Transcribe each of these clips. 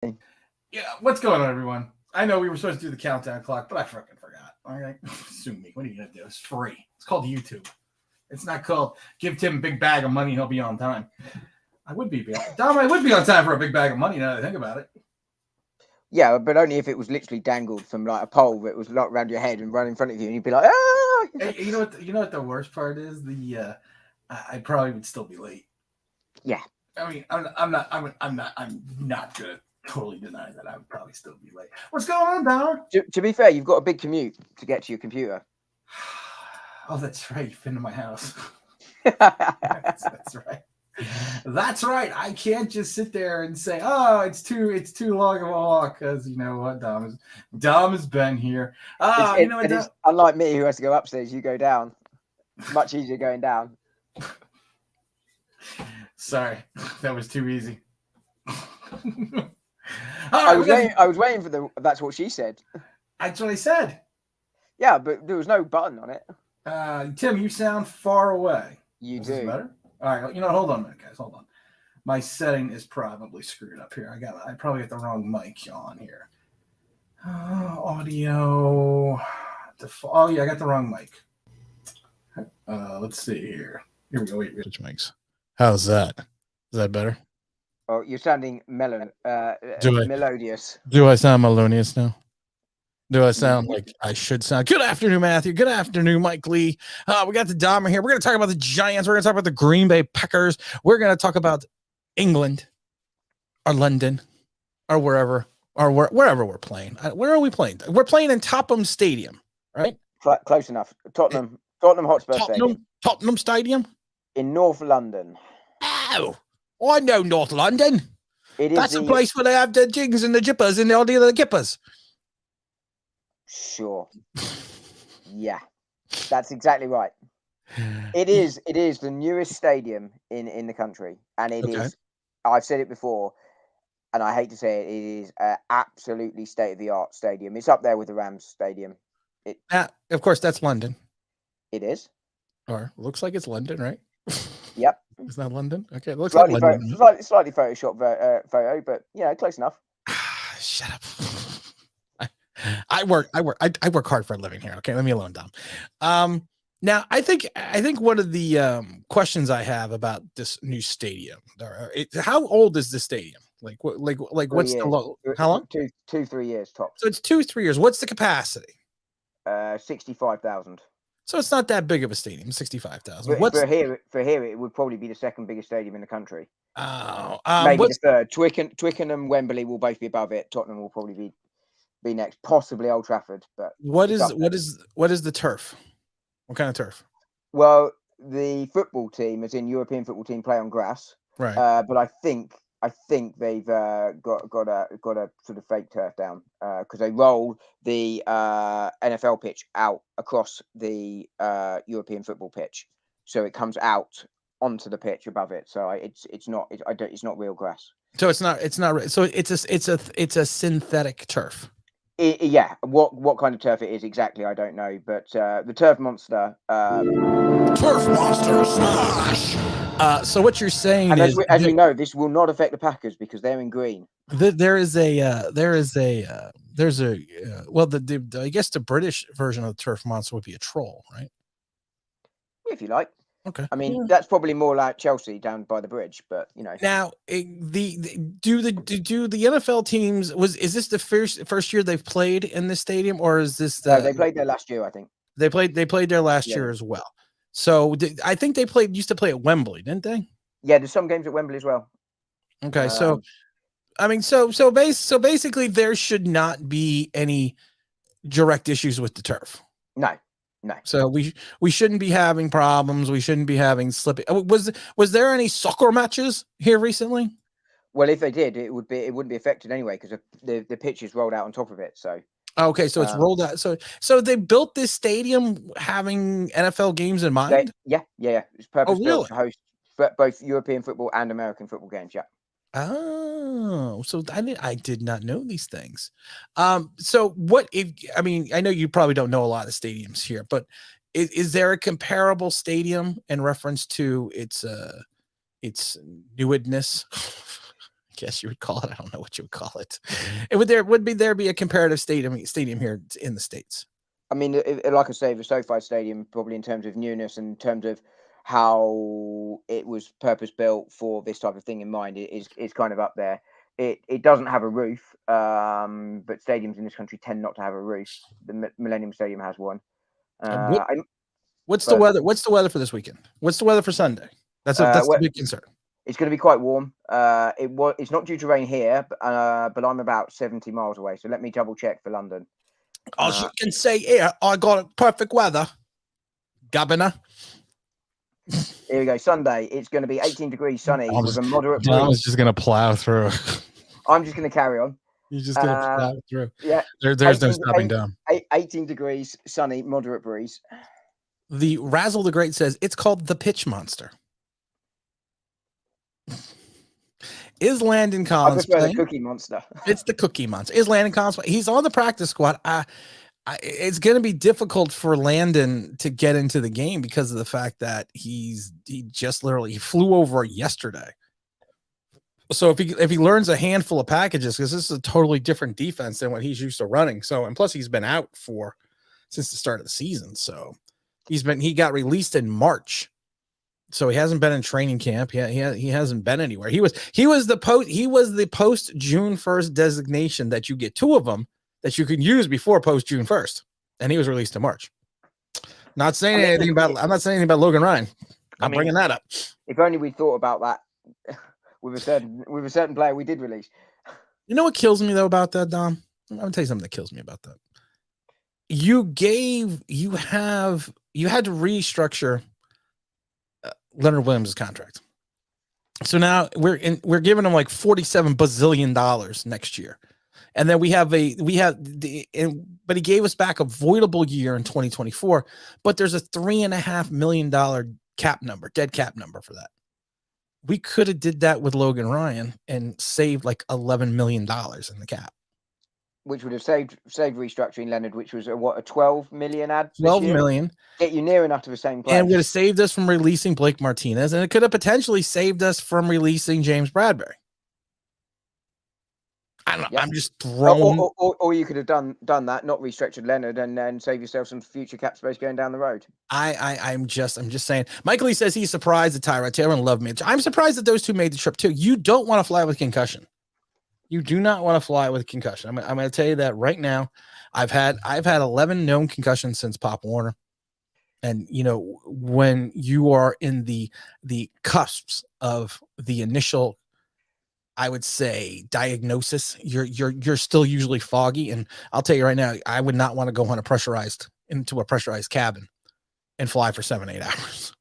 Yeah, what's going on, everyone? I know we were supposed to do the countdown clock, but I freaking forgot. All right, sue me. What are you gonna do? It's free. It's called YouTube. It's not called give Tim a big bag of money. He'll be on time. I would be Dom. I would be on time for a big bag of money. Now that I think about it. Yeah, but only if it was literally dangled from like a pole that was locked around your head and run in front of you, and you'd be like, ah! Hey, you know what? You know what the worst part is? I probably would still be late. Yeah. I mean, I'm not gonna totally deny that I would probably still be late. What's going on, Dom? To be fair, you've got a big commute to get to your computer. Oh, that's right. You've been to my house. That's right. That's right. I can't just sit there and say, "Oh, it's too long of a walk," because you know what, Dom has been here. Unlike me, who has to go upstairs, you go down. Much easier going down. Sorry, that was too easy. I was waiting for the. That's what she said. That's what I said. Yeah, but there was no button on it. Tim, you sound far away. You Is do. This better? All right. Hold on a minute, guys. Hold on. My setting is probably screwed up here. I probably got the wrong mic on here. Audio. Oh yeah, I got the wrong mic. Let's see here. Here we go. Wait. Which mics? How's that? Is that better? Oh, you're sounding melodious. Do I sound melodious now? Do I sound like I should sound? Good afternoon, Matthew. Good afternoon, Mike Lee. We got the Dahmer here. We're going to talk about the Giants. We're going to talk about the Green Bay Packers. We're going to talk about England or London or wherever we're playing. Where are we playing? We're playing in Tottenham Stadium, right? Close enough. Tottenham Hotspur Stadium. Tottenham Stadium? In North London. Oh, I know North London. That's the place where they have the jigs and the jippers and all the other gippers. Sure. Yeah, that's exactly right. It is the newest stadium in the country, and it is. I've said it before, and I hate to say it. It is an absolutely state of the art stadium. It's up there with the Rams Stadium. Of course, that's London. It is. Or looks like it's London, right? Yep. Is that London? Okay, it looks slightly like London. Slightly Photoshop photo, but yeah, close enough. Shut up. I work hard for a living here. Okay, let me alone, Dom. Now I think one of the questions I have about this new stadium, how old is this stadium? Like what's the low? How long? 2-3 years tops. So it's 2-3 years. What's the capacity? 65,000. So it's not that big of a stadium, 65,000. For here, it would probably be the second biggest stadium in the country. Oh, maybe the third. Twickenham, Wembley will both be above it. Tottenham will probably be next, possibly Old Trafford. But what is the turf? What kind of turf? Well, the football team, as in European football team, play on grass. Right. But I think they've got a sort of fake turf down because they roll the NFL pitch out across the European football pitch, so it comes out onto the pitch above it. So it's not real grass. So it's not. So it's a synthetic turf. Yeah, what kind of turf it is exactly, I don't know, but the turf monster. Turf monster smash. So what you're saying and is, as we know, this will not affect the Packers because they're in green. There's I guess the British version of the turf monster would be a troll, right? If you like. Okay. I mean, that's probably more like Chelsea down by the bridge, but you know. Now, do the NFL teams is this the first year they've played in this stadium, or is this No, they played there last year, I think. They played there last year as well. So I think they used to play at Wembley, didn't they? Yeah, there's some games at Wembley as well. Okay, so I mean, so basically, there should not be any direct issues with the turf. No. So we shouldn't be having problems. We shouldn't be having slipping. Was there any soccer matches here recently? Well, if they did, it wouldn't be affected anyway because the pitch is rolled out on top of it. So okay, so it's rolled out. So they built this stadium having NFL games in mind. Yeah. It's purpose built to host both European football and American football games. Yeah. Oh, so I did not know these things. So I know you probably don't know a lot of stadiums here, but is there a comparable stadium in reference to its newedness? guess you would call it. I don't know what you would call it. Would be a comparative stadium here in the States? I mean, like I say, the SoFi Stadium, probably in terms of newness and in terms of how it was purpose built for this type of thing in mind, is kind of up there. It doesn't have a roof, but stadiums in this country tend not to have a roof. The Millennium Stadium has one. What's the weather? What's the weather for this weekend? What's the weather for Sunday? That's the big concern. It's going to be quite warm. It's not due to rain here, but I'm about 70 miles away. So let me double check for London. As you can say here, I got perfect weather. Governor. Here we go. Sunday, it's going to be 18 degrees sunny with a moderate breeze. I was just going to plow through. I'm just going to carry on. You're just going to plow through. Yeah. There's no stopping down. 18 degrees sunny, moderate breeze. The Razzle the Great says it's called the Pitch Monster. Is Landon Collins playing? The Cookie Monster. It's the Cookie Monster. Is Landon Collins playing? He's on the practice squad. It's going to be difficult for Landon to get into the game because of the fact that he just literally flew over yesterday. So if he learns a handful of packages, because this is a totally different defense than what he's used to running. So, and plus he's been out since the start of the season. So he got released in March. So he hasn't been in training camp. He hasn't been anywhere. He was the post June 1st designation that you get two of them that you can use before post June 1st, and he was released in March. I'm not saying anything about Logan Ryan. I'm bringing that up. If only we thought about that with a certain player we did release. You know what kills me though about that, Dom? I'm gonna tell you something that kills me about that. You had to restructure Leonard Williams' contract. So now we're giving him like $47 bazillion next year. And then but he gave us back a voidable year in 2024, but there's a $3.5 million dead cap number for that. We could have did that with Logan Ryan and saved like $11 million in the cap. Which would have saved restructuring Leonard, which was a 12 million ad. 12 million. Get you near enough to the same place. And would have saved us from releasing Blake Martinez, and it could have potentially saved us from releasing James Bradbury. I don't know. Yep. I'm just throwing. Or you could have done that, not restructured Leonard, and then save yourself some future cap space going down the road. I'm just saying. Michael Lee says he's surprised that Tyrod Taylor and Love Mitch. I'm surprised that those two made the trip too. You don't want to fly with concussion. You do not want to fly with concussion. I'm going to tell you that right now. I've had 11 known concussions since Pop Warner. And you know, when you are in the cusps of the initial, I would say, diagnosis, you're still usually foggy. And I'll tell you right now, I would not want to go into a pressurized cabin and fly for 7-8 hours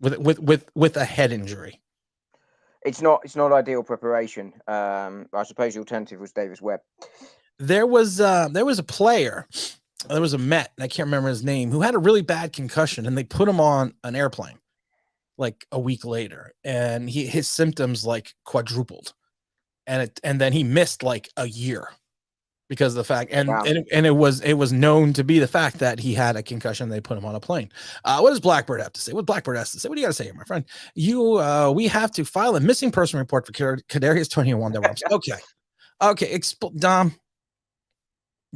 with a head injury. It's not ideal preparation. I suppose the alternative was Davis Webb. There was a player, there was a Met, and I can't remember his name, who had a really bad concussion, and they put him on an airplane like a week later, and his symptoms like quadrupled, and then he missed like a year because of the fact, and it was known to be the fact that he had a concussion. They put him on a plane. What does Blackbird have to say? What Blackbird has to say? What do you got to say here, my friend? We have to file a missing person report for Kadarius Toney and Wanda Robbins. Okay. Dom,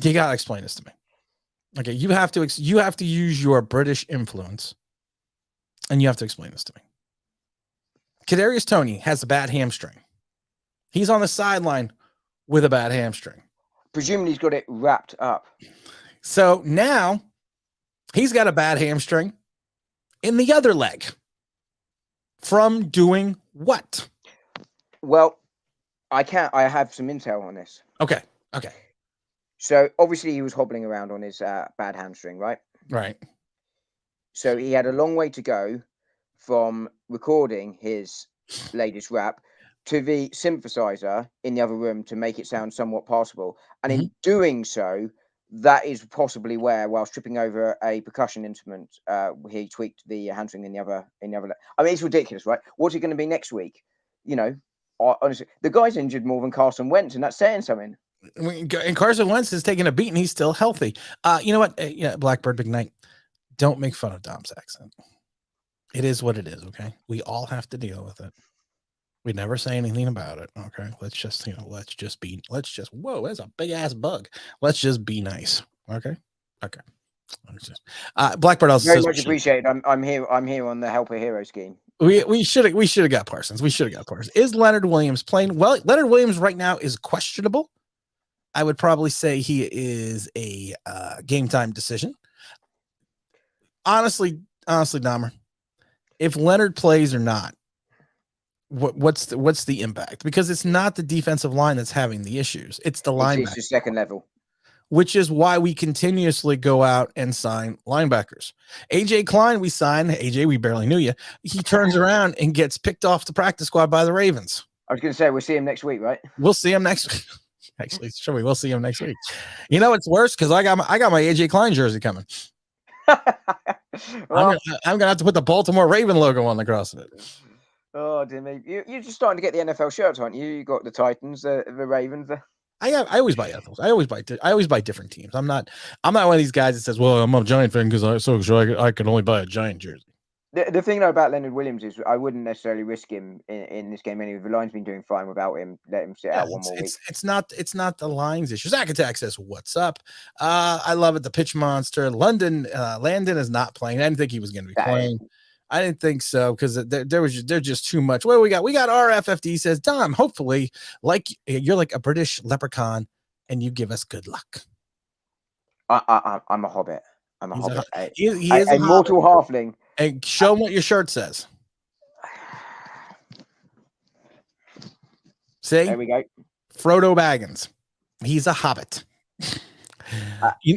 you got to explain this to me. Okay, you have to use your British influence, and you have to explain this to me. Kadarius Toney has a bad hamstring. He's on the sideline with a bad hamstring. Presumably he's got it wrapped up. So now he's got a bad hamstring in the other leg from doing what? Well, I have some intel on this. Okay. So obviously he was hobbling around on his bad hamstring, right? Right. So he had a long way to go from recording his latest rap to the synthesizer in the other room to make it sound somewhat passable. And in doing so, that is possibly where, while tripping over a percussion instrument, he tweaked the hamstring in the other leg. I mean, it's ridiculous, right? What's it going to be next week? You know, honestly, the guy's injured more than Carson Wentz, and that's saying something. And Carson Wentz is taking a beat, and he's still healthy. You know what? Blackbird Big Night. Don't make fun of Dom's accent. It is what it is, okay? We all have to deal with it. We never say anything about it. Okay. Let's just whoa, that's a big ass bug. Let's just be nice. Okay. Okay. Blackbird also Very says much appreciated. I'm here on the Helper Hero scheme. we should have got Parsons. Is Leonard Williams playing? Well, Leonard Williams right now is questionable. I would probably say he is a game time decision. Honestly, Dahmer, if Leonard plays or not, what's the impact? Because it's not the defensive line that's having the issues. It's the linebacker. It's the second level. Which is why we continuously go out and sign linebackers. AJ Klein, we signed. AJ, we barely knew you. He turns around and gets picked off the practice squad by the Ravens. I was going to say, we'll see him next week, right? We'll see him next week. Actually, sure, we will see him next week. You know, it's worse because I got my AJ Klein jersey coming. Well, I'm gonna have to put the Baltimore Raven logo on the cross of it. Oh, dear me. You're just starting to get the NFL shirts, aren't you? You got the Titans, the Ravens. I always buy ethos. I always buy different teams. I'm not one of these guys that says, "Well, I'm a Giant fan because I can only buy a Giant jersey." The thing though about Leonard Williams is I wouldn't necessarily risk him in this game anyway. The line's been doing fine without him. Let him sit out one more week. It's not the lines issue. Zach Attack says, "What's up?" I love it. The pitch monster. Landon is not playing. I didn't think he was going to be playing. I didn't think so because they're just too much. Well, we got RFFD says, Dom, hopefully you're like a British leprechaun and you give us good luck. I'm a hobbit. I'm a hobbit. He is a mortal halfling. And show him what your shirt says. See? There we go. Frodo Baggins. He's a hobbit.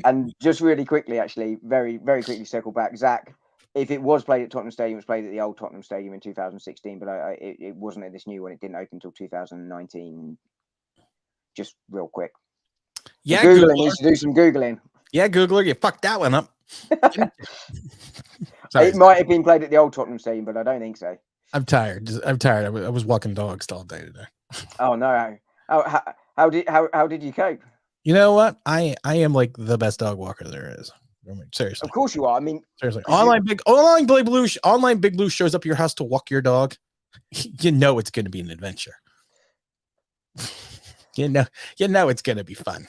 And just really quickly, actually, very, very quickly circle back. Zach, if it was played at Tottenham Stadium, it was played at the old Tottenham Stadium in 2016, but it wasn't at this new one. It didn't open until 2019. Just real quick. Yeah, Googler needs to do some Googling. Yeah, Googler, you fucked that one up. It might have been played at the old Tottenham Stadium, but I don't think so. I'm tired. I was walking dogs all day today. Oh no! How did you cope? You know what? I am like the best dog walker there is. I mean, seriously. Of course you are. I mean, seriously. Online Big Blue shows up at your house to walk your dog. You know it's going to be an adventure. You know it's going to be fun.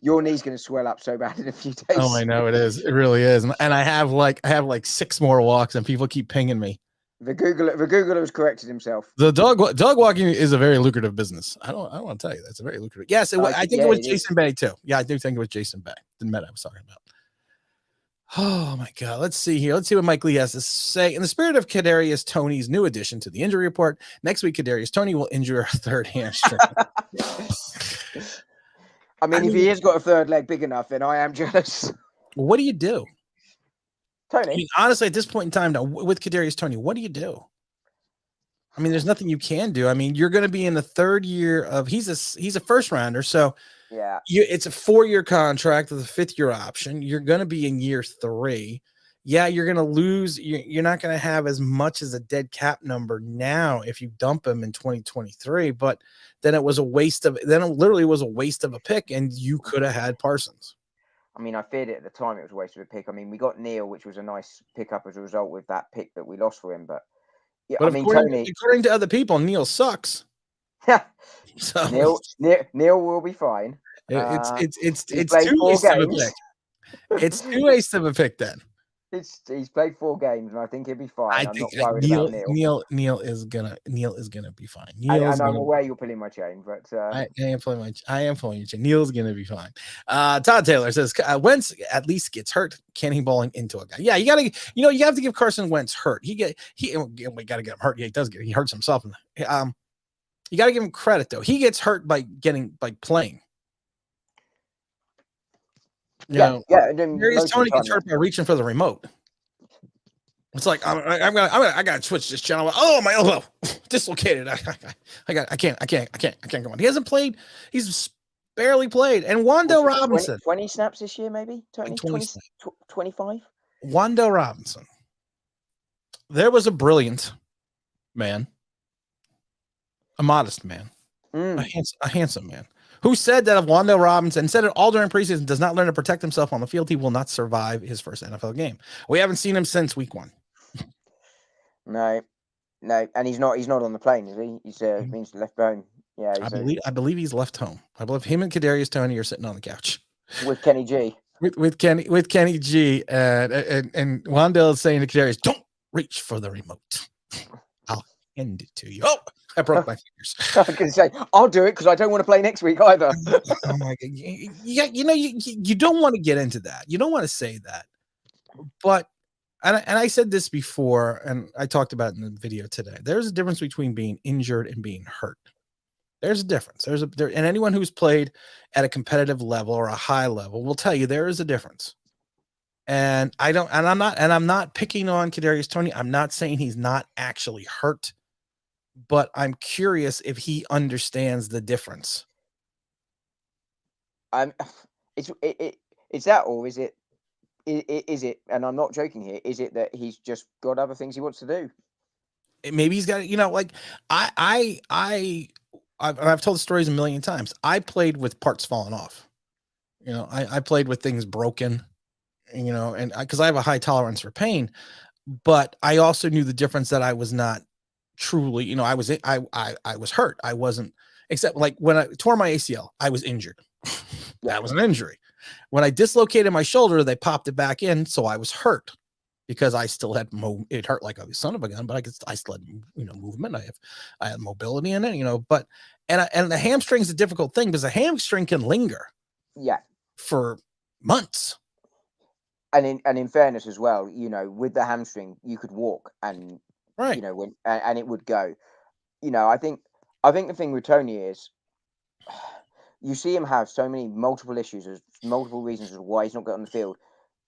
Your knee's going to swell up so bad in a few days. Oh, I know it is. It really is. And I have like 6 more walks, and people keep pinging me. The Googler has corrected himself. The dog walking is a very lucrative business. I don't want to tell you that's a very lucrative. Yes, I think it was Jason Bay too. Yeah, I do think it was Jason Bay. Didn't matter. I was talking about. Oh my God. Let's see here. Let's see what Mike Lee has to say. In the spirit of Kadarius Toney's new addition to the injury report, next week Kadarius Toney will injure a third hamstring. I mean, if he has got a third leg big enough, then I am jealous. What do you do? Tony. I mean, honestly, at this point in time now, with Kadarius Toney, what do you do? I mean, there's nothing you can do. I mean, you're going to be in the third year of he's a first rounder, so yeah, it's a 4-year contract with a 5th-year option. You're going to be in year 3. Yeah, you're going to lose. You're not going to have as much as a dead cap number now if you dump him in 2023. But then it literally was a waste of a pick, and you could have had Parsons. I mean, I feared it at the time. It was a waste of a pick. I mean, we got Neil, which was a nice pickup as a result with that pick that we lost for him. But yeah, but I mean, according to other people, Neil sucks. So Neil will be fine. It's 2 wastes of a pick. It's 2 wastes of a pick then. He's played 4 games, and I think he'll be fine. I'm not worried about Neil. Neil is gonna be fine. And I'm aware you're pulling my chain, but I am pulling your chain. Neil's gonna be fine. Todd Taylor says Wentz at least gets hurt cannonballing into a guy. Yeah, you have to give Carson Wentz hurt. We got to get him hurt. Yeah, he hurts himself. You got to give him credit though. He gets hurt by playing. Yeah. Tony gets hurt by reaching for the remote. It's like I gotta switch this channel. Oh, my elbow dislocated. I can't go on. He hasn't played. He's barely played. And Wando Robinson, 20 snaps this year, maybe 25. Wando Robinson. There was a brilliant man, a modest man, a handsome man, who said that if Wando Robinson said it all during preseason does not learn to protect himself on the field, he will not survive his first NFL game. We haven't seen him since week 1. No. No, and he's not on the plane, is he? He's means left home. Yeah, I believe he's left home. I believe him and Kadarius Toney are sitting on the couch with Kenny G. With Kenny G, and Wandell is saying to Kadarius, "Don't reach for the remote. I'll hand it to you." Oh, I broke my fingers. I was going to say, I'll do it because I don't want to play next week either. Oh my God. Yeah, you don't want to get into that. You don't want to say that. But, and I said this before, and I talked about it in the video today. There's a difference between being injured and being hurt. There's a difference. And anyone who's played at a competitive level or a high level will tell you there is a difference. And I'm not picking on Kadarius Toney. I'm not saying he's not actually hurt, but I'm curious if he understands the difference. It's that, or is it? Is it? And I'm not joking here. Is it that he's just got other things he wants to do? Maybe he's got, like I've told the stories a million times. I played with parts falling off. I played with things broken. And because I have a high tolerance for pain, but I also knew the difference that I was not truly, I was hurt. I wasn't, except like when I tore my ACL, I was injured. That was an injury. When I dislocated my shoulder, they popped it back in. So I was hurt because I still had, it hurt like a son of a gun, but I still had, movement. I had mobility in it, but, and the hamstring is a difficult thing because a hamstring can linger. Yeah. For months. And in fairness as well, with the hamstring, you could walk and, right. And it would go, I think the thing with Toney is you see him have so many multiple issues, there's multiple reasons as to why he's not getting on the field.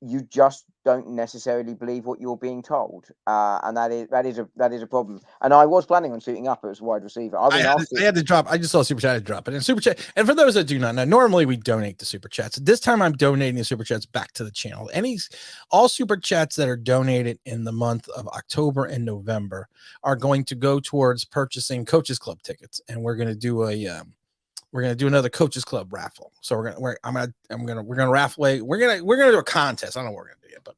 You just don't necessarily believe what you're being told, and that is a problem. And I was planning on suiting up as a wide receiver. I had to drop. I just saw Super Chat to drop it. And Super Chat. And for those that do not know, normally we donate the Super Chats. This time I'm donating the Super Chats back to the channel. All Super Chats that are donated in the month of October and November are going to go towards purchasing Coaches Club tickets, and we're going to do another Coaches Club raffle. So we're gonna raffle away. We're gonna do a contest. I don't know what we're gonna do yet, but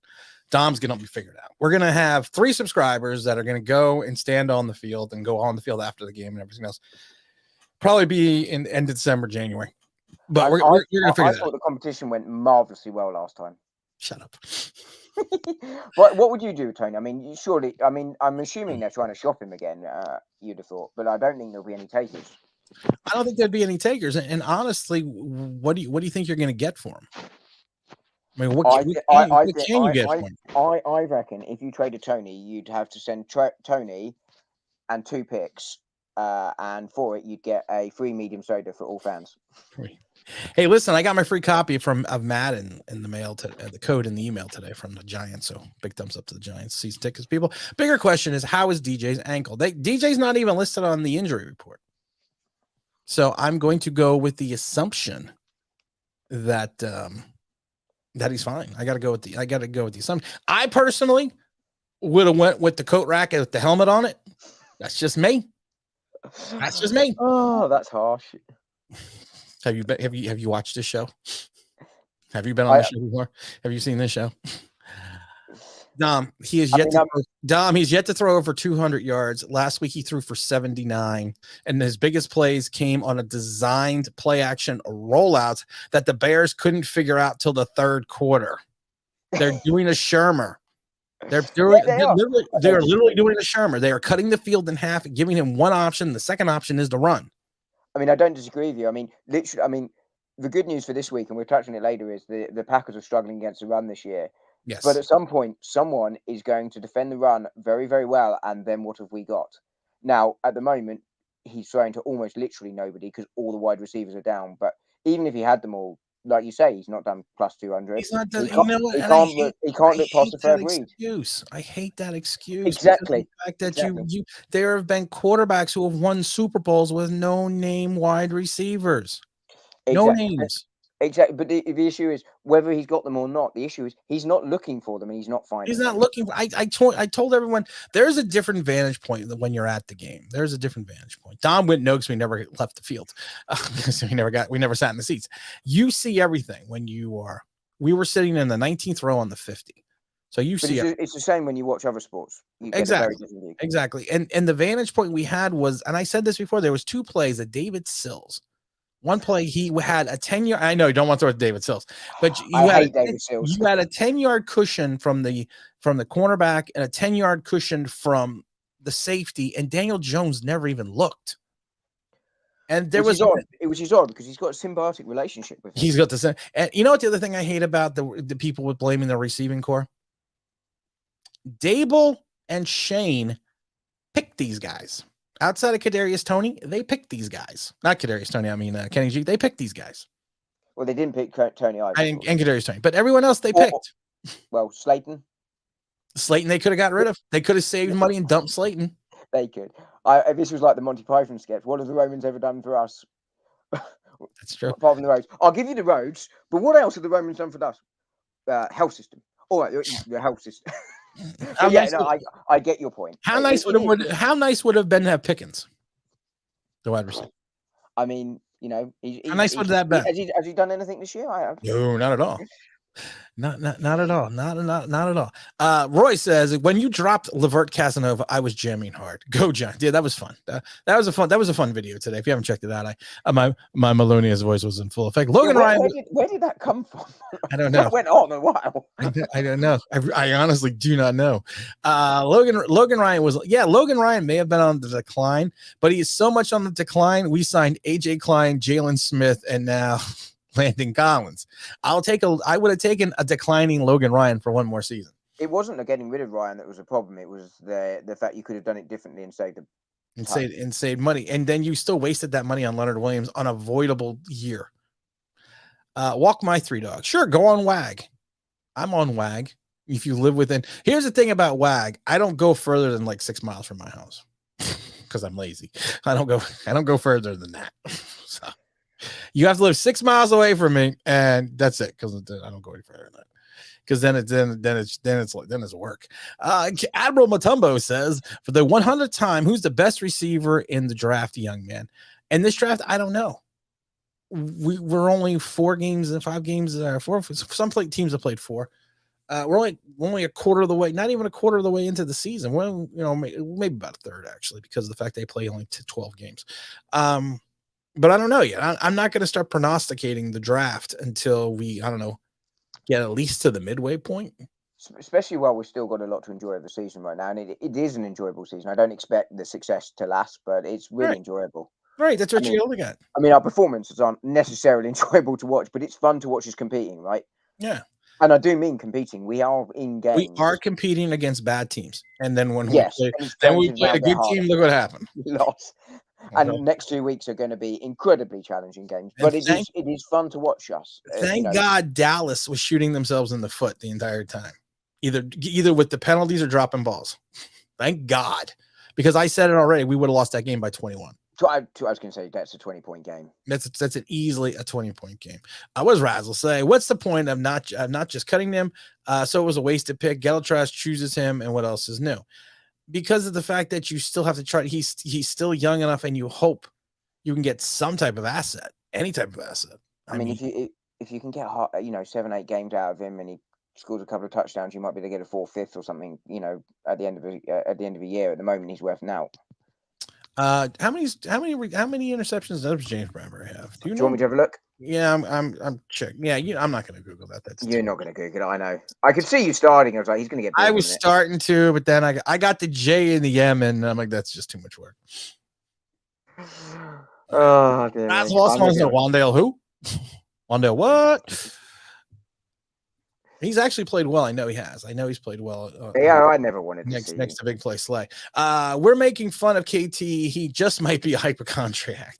Dom's gonna help me figure it out. We're gonna have 3 subscribers that are gonna go and stand on the field and go on the field after the game and everything else. Probably be in end of December, January. But we're gonna figure that out. I thought the competition went marvelously well last time. Shut up. What would you do, Tony? I mean, surely. I mean, I'm assuming they're trying to shop him again. You'd have thought, but I don't think there'll be any takers. I don't think there'd be any takers. And honestly, what do you think you're going to get for him? I mean, what can you get for him? I reckon if you traded Toney, you'd have to send Toney and 2 picks, and for it, you'd get a free medium soda for all fans. Hey, listen, I got my free copy of Madden in the mail the code in the email today from the Giants. So big thumbs up to the Giants season tickets people. Bigger question is, how is DJ's ankle? DJ's not even listed on the injury report. So I'm going to go with the assumption that that he's fine. I got to go with the assumption. I personally would have went with the coat rack with the helmet on it. That's just me. Oh, that's harsh. Have you watched this show? Have you been on the show before? Have you seen this show? Dom, he's yet to throw over 200 yards. Last week he threw for 79, and his biggest plays came on a designed play action rollout that the Bears couldn't figure out till the 3rd quarter. They're doing a Shermer. They're literally doing a Shermer. They are cutting the field in half and giving him one option. The second option is to run. I mean, I don't disagree with you. I mean, literally, the good news for this week, and we'll touch on it later, is the Packers are struggling against the run this year. Yes. But at some point, someone is going to defend the run very, very well. And then what have we got? Now, at the moment, he's throwing to almost literally nobody because all the wide receivers are down. But even if he had them all, like you say, he's not done plus 200. He's not done. He can't look past the 3rd read. I hate that excuse. Exactly. The fact that there have been quarterbacks who have won Super Bowls with no name wide receivers. No names. Exactly, but the issue is whether he's got them or not. The issue is he's not looking for them and he's not finding them. He's not looking for. I told everyone there's a different vantage point when you're at the game. There's a different vantage point. Don wouldn't know because we never left the field. We never sat in the seats. You see everything when you are. We were sitting in the 19th row on the 50, So you But see it's the same when you watch other sports. You get a exactly, very different view. exactly. And the vantage point we had was, and I said this before, there was 2 plays that David Sills. One play he had a 10-yard. I know you don't want to throw it to David Sills, but I hate David Sills. You had a 10-yard cushion from the cornerback and a 10-yard cushion from the safety, and Daniel Jones never even looked. And there was odd. It was odd because he's got a symbiotic relationship with him. He's got the same. And you know what the other thing I hate about the people with blaming the receiving core? Dable and Shane picked these guys. Outside of Kadarius Toney, they picked these guys. Not Kadarius Toney, I mean Kenny G. They picked these guys. Well, they didn't pick Tony either. And Kadarius Toney, but everyone else they picked. Well, Slayton They could have got rid of. They could have saved money and dumped Slayton. They could. This was like the Monty Python sketch. What have the Romans ever done for us? That's true. Apart from the roads. I'll give you the roads, but what else have the Romans done for us? Health system. All right, the health system. I get your point. How nice would it have been to have Pickens, the wide receiver? I mean, how nice would that been? Has he done anything this year? No, not at all. Not at all. Not at all. Roy says, when you dropped Levert Casanova, I was jamming hard. Go, John. Yeah, that was fun. That was a fun video today. If you haven't checked it out, my Melonia's voice was in full effect. Logan Ryan. Where did that come from? I don't know. That went on a while. I don't know. I honestly do not know. Logan Ryan may have been on the decline, but he is so much on the decline. We signed AJ Klein, Jalen Smith, and now Landon Collins. I would have taken a declining Logan Ryan for one more season. It wasn't the getting rid of Ryan that was a problem. It was the fact you could have done it differently and saved money. And then you still wasted that money on Leonard Williams on a voidable year. Walk my 3 dogs. Sure, go on WAG. I'm on WAG. If you live within. Here's the thing about WAG. I don't go further than like 6 miles from my house because I'm lazy. I don't go further than that. So you have to live 6 miles away from me, and that's it. Because I don't go any further than that. Because then it's work. Admiral Matumbo says, for the 100th time, who's the best receiver in the draft, young man? And this draft, I don't know. We're only 4 games and 5 games. Some teams have played 4. We're only a quarter of the way, not even a quarter of the way into the season. Well, maybe about a third actually, because of the fact they play only 12 games. But I don't know yet. I'm not going to start prognosticating the draft until we, get at least to the midway point. Especially while we've still got a lot to enjoy of the season right now. And it is an enjoyable season. I don't expect the success to last, but it's really enjoyable. Right. That's what you're looking at. I mean, our performances aren't necessarily enjoyable to watch, but it's fun to watch us competing, right? Yeah. And I do mean competing. We are in games. We are competing against bad teams. And then when we play a good team, look what happened. We lost. And the next 2 weeks are going to be incredibly challenging games, but it is fun to watch us. Thank God Dallas was shooting themselves in the foot the entire time, either with the penalties or dropping balls. Thank God, because I said it already. We would have lost that game by 21. So I was going to say that's a 20-point game. That's easily a 20-point game. What does Razzle say? What's the point of not just cutting him? So it was a wasted pick. Gelatrash chooses him, and what else is new? Because of the fact that you still have to try, he's still young enough, and you hope you can get some type of asset, any type of asset. I mean, if you can get 7-8 games out of him, and he scores a couple of touchdowns, you might be able to get a 4th, 5th, or something. At the end of a year. At the moment, he's worth now. How many interceptions does James Bradbury have? Do you want me to have a look? Yeah, I'm checking. Yeah, I'm not going to Google that. You're not going to Google it. I know. I could see you starting. I was like, he's going to get. I was starting to, but then I got the J and the M, and I'm like, that's just too much work. Oh, dear. That's also Wandale who? Wandale what? He's actually played well. I know he has. I know he's played well. I never wanted to next to Big Play Slay. We're making fun of KT. He just might be a hypochondriac.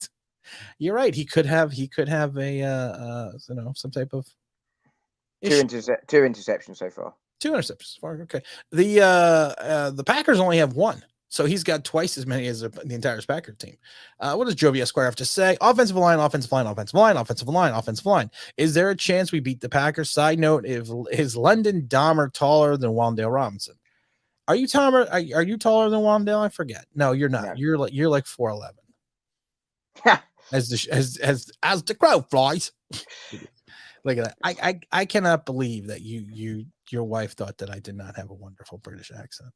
You're right. He could have a some type of two interceptions so far. 2 interceptions so far. Okay. The Packers only have 1. So he's got twice as many as the entire Packers team. What does Jovi Esquire have to say? Offensive line. Is there a chance we beat the Packers? Side note: is London Dahmer taller than Wan'Dale Robinson? Are you taller? Are you taller than Wan'Dale? I forget. No, you're not. No. You're like 4'11". as the crow flies. Look at that. I cannot believe that you your wife thought that I did not have a wonderful British accent.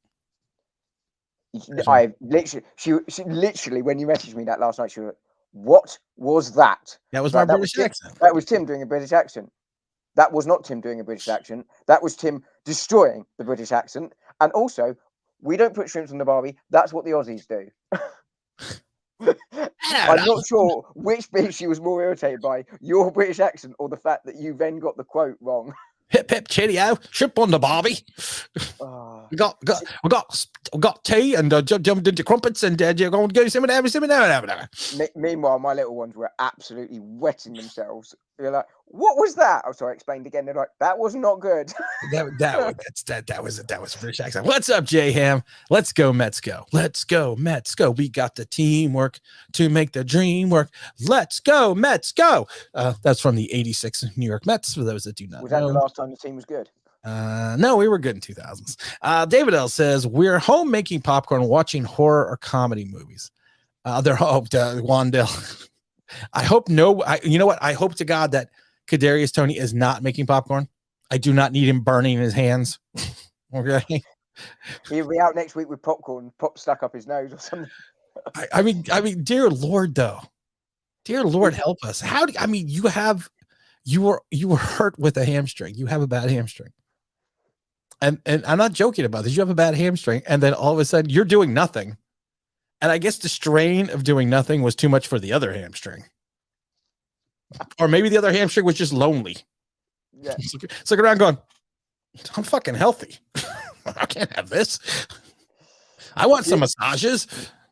I literally, she literally, when you messaged me that last night, she was like, "What was that?" That was my That British accent. That was Tim doing a British accent. That was not Tim doing a British accent. That was Tim destroying the British accent. And also, we don't put shrimps on the Barbie. That's what the Aussies do. I'm not sure which bit she was more irritated by, your British accent or the fact that you then got the quote wrong. Hip hip cheerio, shrimp on the Barbie. We got tea and jumped into crumpets and you're going to go simmer. Meanwhile, my little ones were absolutely wetting themselves. They're like, "What was that?" Oh, sorry, I explained again. They're like, "That was not good." that was a British accent. What's up, J Ham? Let's go, Mets go. Let's go, Mets go. We got the teamwork to make the dream work. Let's go, Mets go. That's from the '86 New York Mets. For those that do not know. Was that the last time the team was good? No, we were good in 2000s. David L says we're home making popcorn, watching horror or comedy movies. They're Wandell. I hope you know what? I hope to God that Kadarius Toney is not making popcorn. I do not need him burning his hands. Okay. He'll be out next week with popcorn stuck up his nose or something. I mean, dear Lord, though. Dear Lord, help us. You were hurt with a hamstring. You have a bad hamstring. And I'm not joking about this. You have a bad hamstring, and then all of a sudden you're doing nothing. And I guess the strain of doing nothing was too much for the other hamstring. Or maybe the other hamstring was just lonely. Yeah. It's like around going, I'm fucking healthy. I can't have this. I want some massages.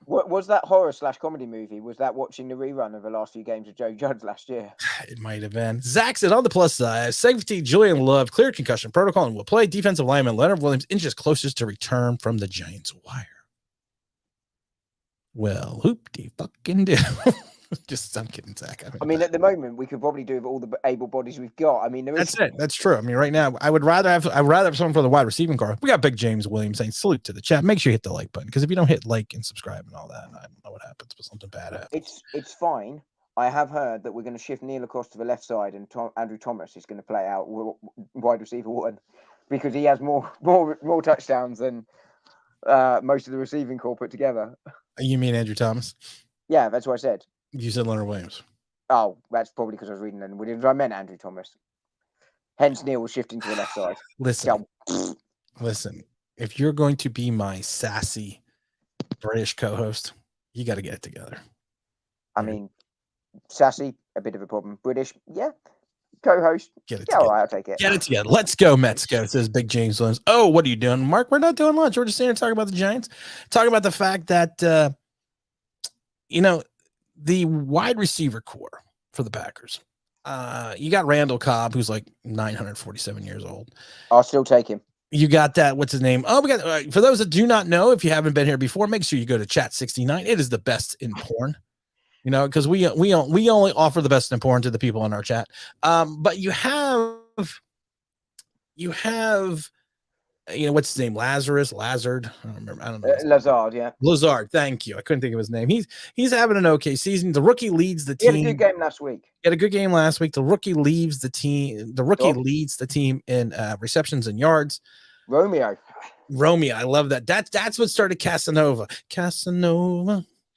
What was that horror/comedy movie? Was that watching the rerun of the last few games of Joe Judge last year? It might have been. Zach said on the plus side, safety Julian Love, clear concussion protocol, and will play. Defensive lineman Leonard Williams inches closest to return from the Giants wire. Well, hoop-de fucking do. I'm kidding, Zach. I mean, at the moment, we could probably do with all the able bodies we've got. I mean, that's it. That's true. I mean, right now, I would rather have someone for the wide receiving car. We got Big James Williams saying salute to the chat. Make sure you hit the like button, because if you don't hit like and subscribe and all that, I don't know what happens, but something bad happens. It's fine. I have heard that we're going to shift Neil across to the left side, and Andrew Thomas is going to play out wide receiver one, because he has more touchdowns than most of the receiving core put together. You mean Andrew Thomas? Yeah, that's what I said. You said Leonard Williams. Oh, that's probably because I was reading Leonard Williams. I meant Andrew Thomas. Hence, Neil was shifting to the left side. Listen. If you're going to be my sassy British co-host, you got to get it together. I mean, sassy, a bit of a problem. British, yeah. Co-host, get it together. All right, I'll take it. Get it together. Let's go, Mets go, says Big James Williams. Oh, what are you doing, Mark? We're not doing lunch. We're just sitting here talking about the Giants, talking about the fact that the wide receiver core for the Packers. You got Randall Cobb, who's like 947 years old. I'll still take him. You got that. What's his name? Oh, we got. For those that do not know, if you haven't been here before, make sure you go to Chat 69. It is the best in porn. Because we only offer the best in porn to the people in our chat. But you have, what's his name? Lazard. I don't remember. I don't know. Lazard, yeah. Lazard. Thank you. I couldn't think of his name. He's having an okay season. The rookie leads the team. He had a good game last week. He had a good game last week. The rookie leads the team. The rookie leads the team in receptions and yards. Romeo. I love that. That's what started Casanova.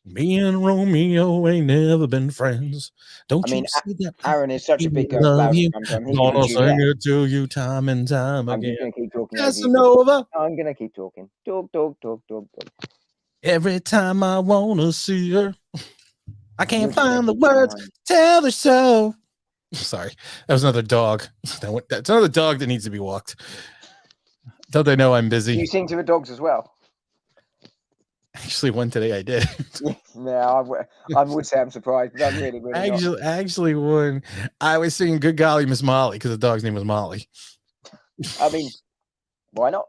Me and Romeo ain't never been friends. Don't you see that? Aaron is such a big girl. Gonna sing it to you time and time again. I'm going to keep talking. Casanova. I'm going to keep talking. Talk. Every time I want to see her, I can't find the words. Tell her so. Sorry. That was another dog. That's another dog that needs to be walked. Don't they know I'm busy? You sing to the dogs as well? Actually, one today I did. No, I would say I'm surprised, but I'm really actually one. I was singing "Good Golly, Miss Molly" because the dog's name was Molly. I mean, why not?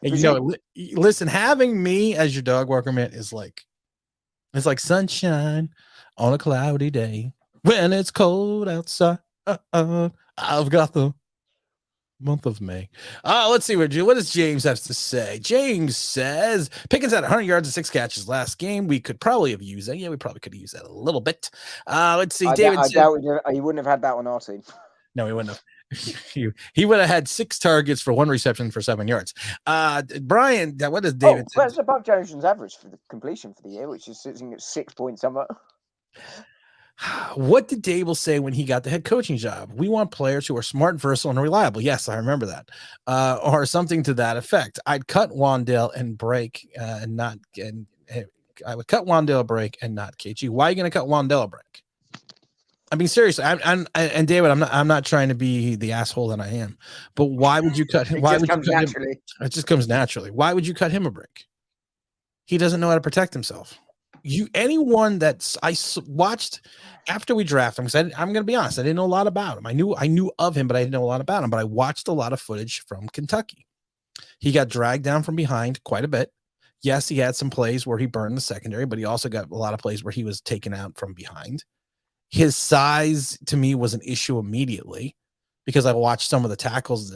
And, listen, having me as your dog walker, man, it's like sunshine on a cloudy day when it's cold outside. I've got the month of May. Let's see what does James have to say. James says Pickens had 100 yards and 6 catches last game. We could probably have used that. Yeah, we probably could have used that a little bit. Let's see. I doubt he wouldn't have had that on our team. No, he wouldn't have. he would have had 6 targets for 1 reception for 7 yards. Brian, what does David say? Well, it's above Johnson's average for the completion for the year, which is sitting at 6 points somewhere. What did Dable say when he got the head coaching job? We want players who are smart, versatile, and reliable. Yes, I remember that. Or something to that effect. I'd cut Wandale and break I would cut Wandale a break and not KG. Why are you going to cut Wandale a break? I mean, seriously, and David, I'm not trying to be the asshole that I am, but why would you cut him? Why would you cut him? It just comes naturally. Why would you cut him a break? He doesn't know how to protect himself. Anyone that I watched after we drafted him, because I'm going to be honest, I didn't know a lot about him. I knew of him, but I didn't know a lot about him. But I watched a lot of footage from Kentucky. He got dragged down from behind quite a bit. Yes, he had some plays where he burned the secondary, but he also got a lot of plays where he was taken out from behind. His size to me was an issue immediately because I watched some of the tackles.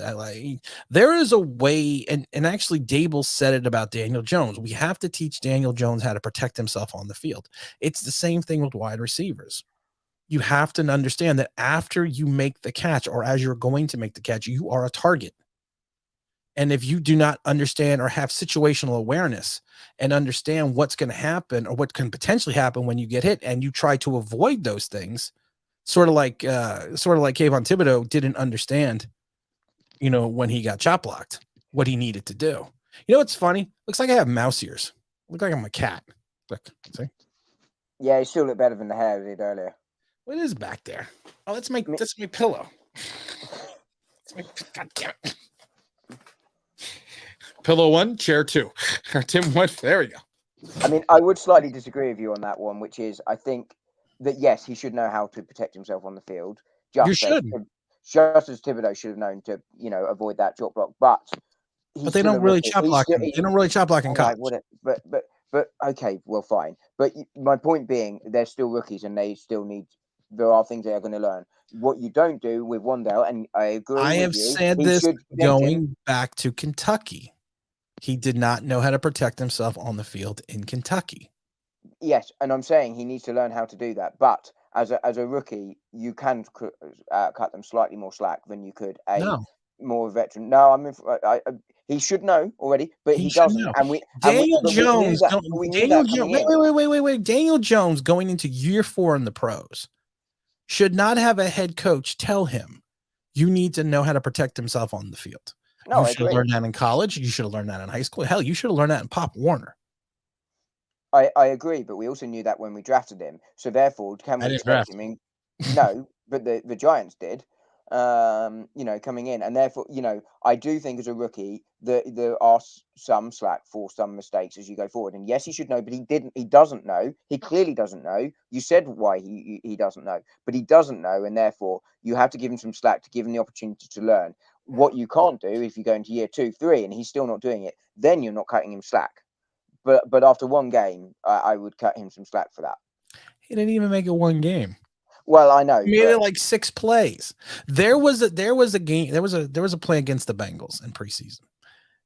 There is a way, and actually Dable said it about Daniel Jones. We have to teach Daniel Jones how to protect himself on the field. It's the same thing with wide receivers. You have to understand that after you make the catch or as you're going to make the catch, you are a target. And if you do not understand or have situational awareness and understand what's going to happen or what can potentially happen when you get hit, and you try to avoid those things, sort of like Kayvon Thibodeau didn't understand, when he got chop blocked, what he needed to do. You know what's funny? Looks like I have mouse ears. Look like I'm a cat. Look, see? Yeah, he still looked better than the hair he did earlier. What is back there? Oh, that's my pillow. God damn it. Pillow 1, chair 2. Tim, what? There we go. I mean, I would slightly disagree with you on that one, which is I think that, yes, he should know how to protect himself on the field. Just as Thibodeau should have known to, avoid that chop block. But they don't really chop block him. They don't really chop block in college. But okay, well, fine. But my point being, they're still rookies and there are things they are going to learn. What you don't do with Wandale, and I agree with you. I have said this going back to Kentucky. He did not know how to protect himself on the field in Kentucky. Yes, and I'm saying he needs to learn how to do that. But as a rookie, you can cut them slightly more slack than you could more veteran. No, he should know already, but he doesn't. Know. And Daniel Jones. Wait. Daniel Jones going into year 4 in the pros should not have a head coach tell him you need to know how to protect himself on the field. No, you should have learned that in college. You should have learned that in high school. Hell, you should have learned that in Pop Warner. I agree, but we also knew that when we drafted him. So therefore, can we expect him? No, but the Giants did. Coming in, and therefore, I do think as a rookie that there are some slack for some mistakes as you go forward. And yes, he should know, but he didn't. He doesn't know. He clearly doesn't know. You said why he doesn't know, but he doesn't know, and therefore you have to give him some slack to give him the opportunity to learn. What you can't do if you go into year 2, 3, and he's still not doing it, then you're not cutting him slack. But after one game, I would cut him some slack for that. He didn't even make it one game. Well, I know. He made it like 6 plays. There was a play against the Bengals in preseason,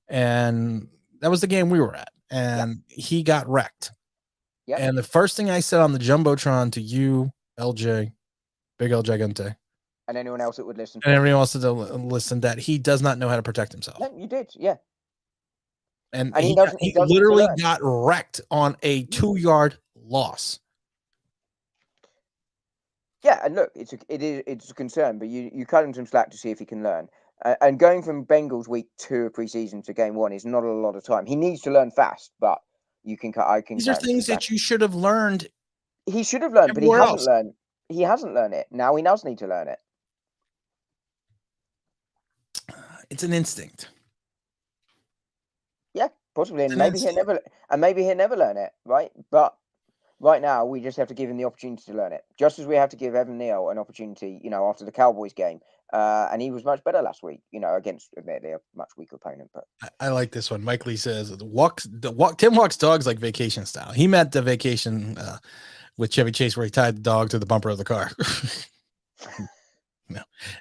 and that was the game we were at, and he got wrecked. Yeah. And the first thing I said on the jumbotron to you, LJ, Big El Gigante, and anyone else that would listen, that he does not know how to protect himself. No, you did, yeah. And he literally got wrecked on a 2-yard loss. Yeah, and look, it's a concern, but you cut him some slack to see if he can learn. And going from Bengals week 2 of preseason to game 1 is not a lot of time. He needs to learn fast, but you can cut. These are things that you should have learned. He should have learned, but he hasn't learned. He hasn't learned it. Now he does need to learn it. It's an instinct. Yeah, possibly, and maybe he'll never learn it, right? But right now, we just have to give him the opportunity to learn it, just as we have to give Evan Neal an opportunity, after the Cowboys game. And he was much better last week, against a much weaker opponent. But I like this one. Mike Lee says, Tim walks dogs like vacation style. He met the vacation with Chevy Chase where he tied the dog to the bumper of the car.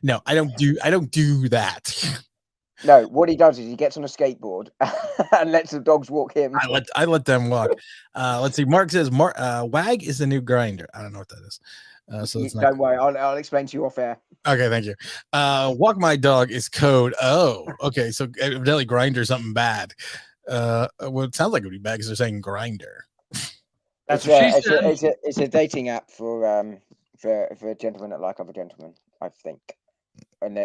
No, I don't do that. No, what he does is he gets on a skateboard and lets the dogs walk him. I let them walk. Let's see. Mark says WAG is the new grinder. I don't know what that is. So it's don't worry, I'll explain to you off air. Okay, thank you. Walk my dog is code. Oh, okay. So evidently grinder something bad. Well, it sounds like it would be bad because they're saying grinder. That's what she said. It's a dating app for gentlemen that like other gentlemen, I think,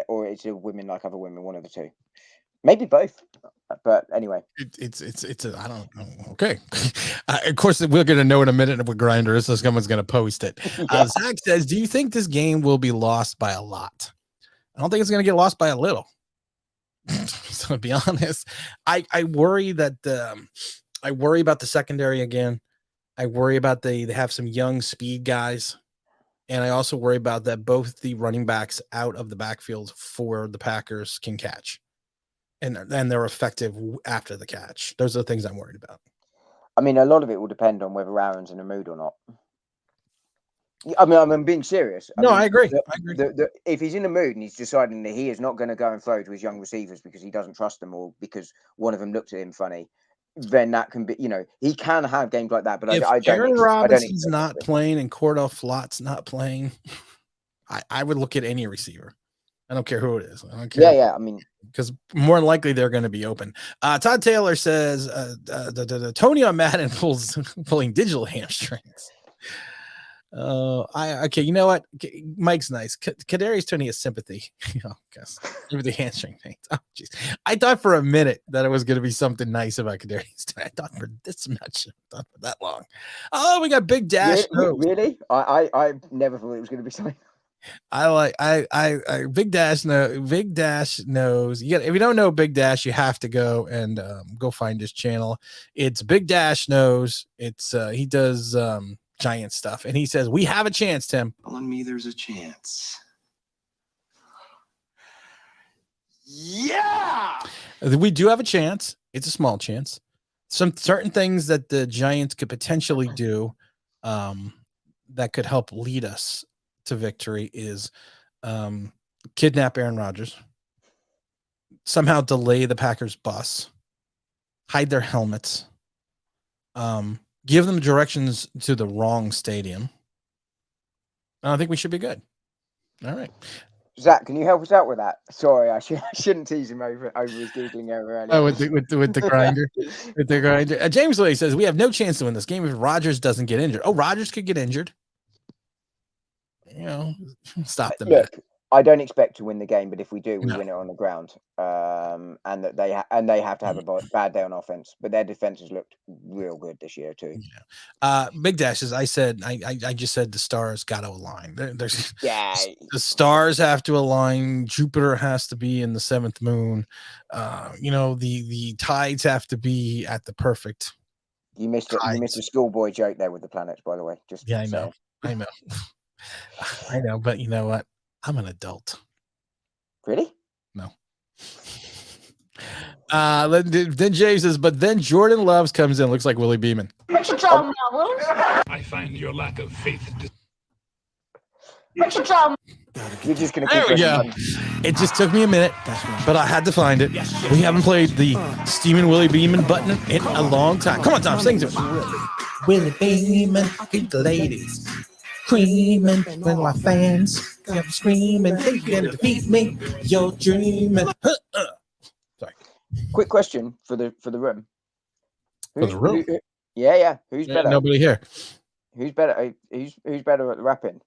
or it's a women like other women, one of the two, maybe both. But anyway, It's I don't know. Okay. Of course, we're going to know in a minute what grinder is, so someone's going to post it. Zach says, do you think this game will be lost by a lot? I don't think it's going to get lost by a little. So to be honest, I worry that I worry about the secondary again. I worry about they have some young speed guys. And I also worry about that both the running backs out of the backfield for the Packers can catch. And they're effective after the catch. Those are the things I'm worried about. I mean, a lot of it will depend on whether Aaron's in the mood or not. I mean, I'm being serious. I agree. If he's in the mood and he's deciding that he is not going to go and throw to his young receivers because he doesn't trust them or because one of them looked at him funny, then that can be, he can have games like that. But if I don't. Aaron Robinson's not playing and Cordell Flott's not playing, I would look at any receiver. I don't care who it is. I don't care. Yeah. I mean, because more than likely they're going to be open. Todd Taylor says Tony on Madden pulling digital hamstrings. Okay. You know what? Mike's nice. Kadarius Toney has sympathy. With the hamstring pains. Oh, jeez. I thought for a minute that it was going to be something nice about Kadarius Toney. I thought for this much. I thought for that long. Oh, we got Big Dash. Really? I never thought it was going to be something. Big Dash knows. If you don't know Big Dash, you have to go and go find his channel. It's Big Dash knows. It's he does giant stuff, and he says we have a chance, Tim. On me, there's a chance. Yeah, we do have a chance. It's a small chance. Some certain things that the Giants could potentially do that could help lead us to victory is kidnap Aaron Rodgers, somehow delay the Packers bus, hide their helmets, give them directions to the wrong stadium. I think we should be good. All right. Zach, can you help us out with that? Sorry, I shouldn't tease him over his giggling earlier. Oh, with the grinder. With the grinder. James Lee says we have no chance to win this game if Rodgers doesn't get injured. Oh, Rodgers could get injured. Stop them. Look, I don't expect to win the game, but if we do, we win it on the ground. And that they have to have a bad day on offense, but their defense has looked real good this year too. Big Dashes. I just said the stars got to align. The stars have to align. Jupiter has to be in the seventh moon. The tides have to be at the perfect. You missed a schoolboy joke there with the planets, by the way. I know. I know, but you know what? I'm an adult. Really? No. Then James says, but then Jordan Loves comes in, looks like Willie Beeman. What you talking about, Willie? I find your lack of faith. What you talking? You're just gonna keep. There we go. It just took me a minute, but I had to find it. We haven't played the Steaming Willie Beeman button in a long time. Come on, Tom, sing to it. Willie Beeman, keep the ladies screaming when my fans kept screaming, they can defeat me. You're dreaming. Sorry. Quick question for the room. For the room? Yeah. Who's better? Nobody here. Who's better? Who's better at rapping?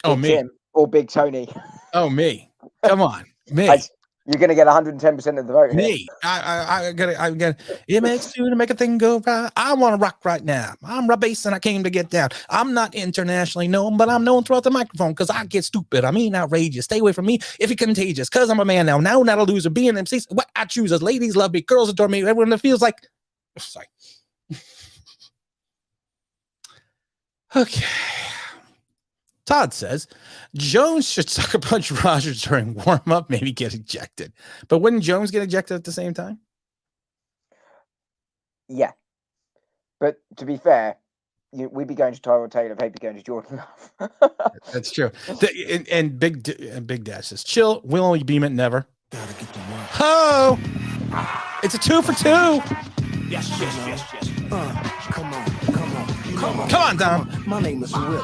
Oh, Big me. Tim or Big Tony? Oh, me. Come on, me. You're gonna get 110% of the vote. Me. I got it makes you to make a thing go right. I want to rock right now. I'm rock bass and I came to get down. I'm not internationally known, but I'm known throughout the microphone because I get stupid. I mean outrageous. Stay away from me if you're contagious, because I'm a man now. Now not a loser. Being MC, what I choose is ladies love me, girls adore me. Everyone that feels like sorry. Okay. Todd says Jones should sucker punch Rodgers during warm-up, maybe get ejected. But wouldn't Jones get ejected at the same time? Yeah. But to be fair, we'd be going to Tyrod Taylor, they'd be going to Jordan Love. That's true. And Big Dash says, chill, we'll only beam it, never. Gotta get the one. Oh! It's a 2 for 2. Yes. Come on. Come on, Dom. My name is Willie.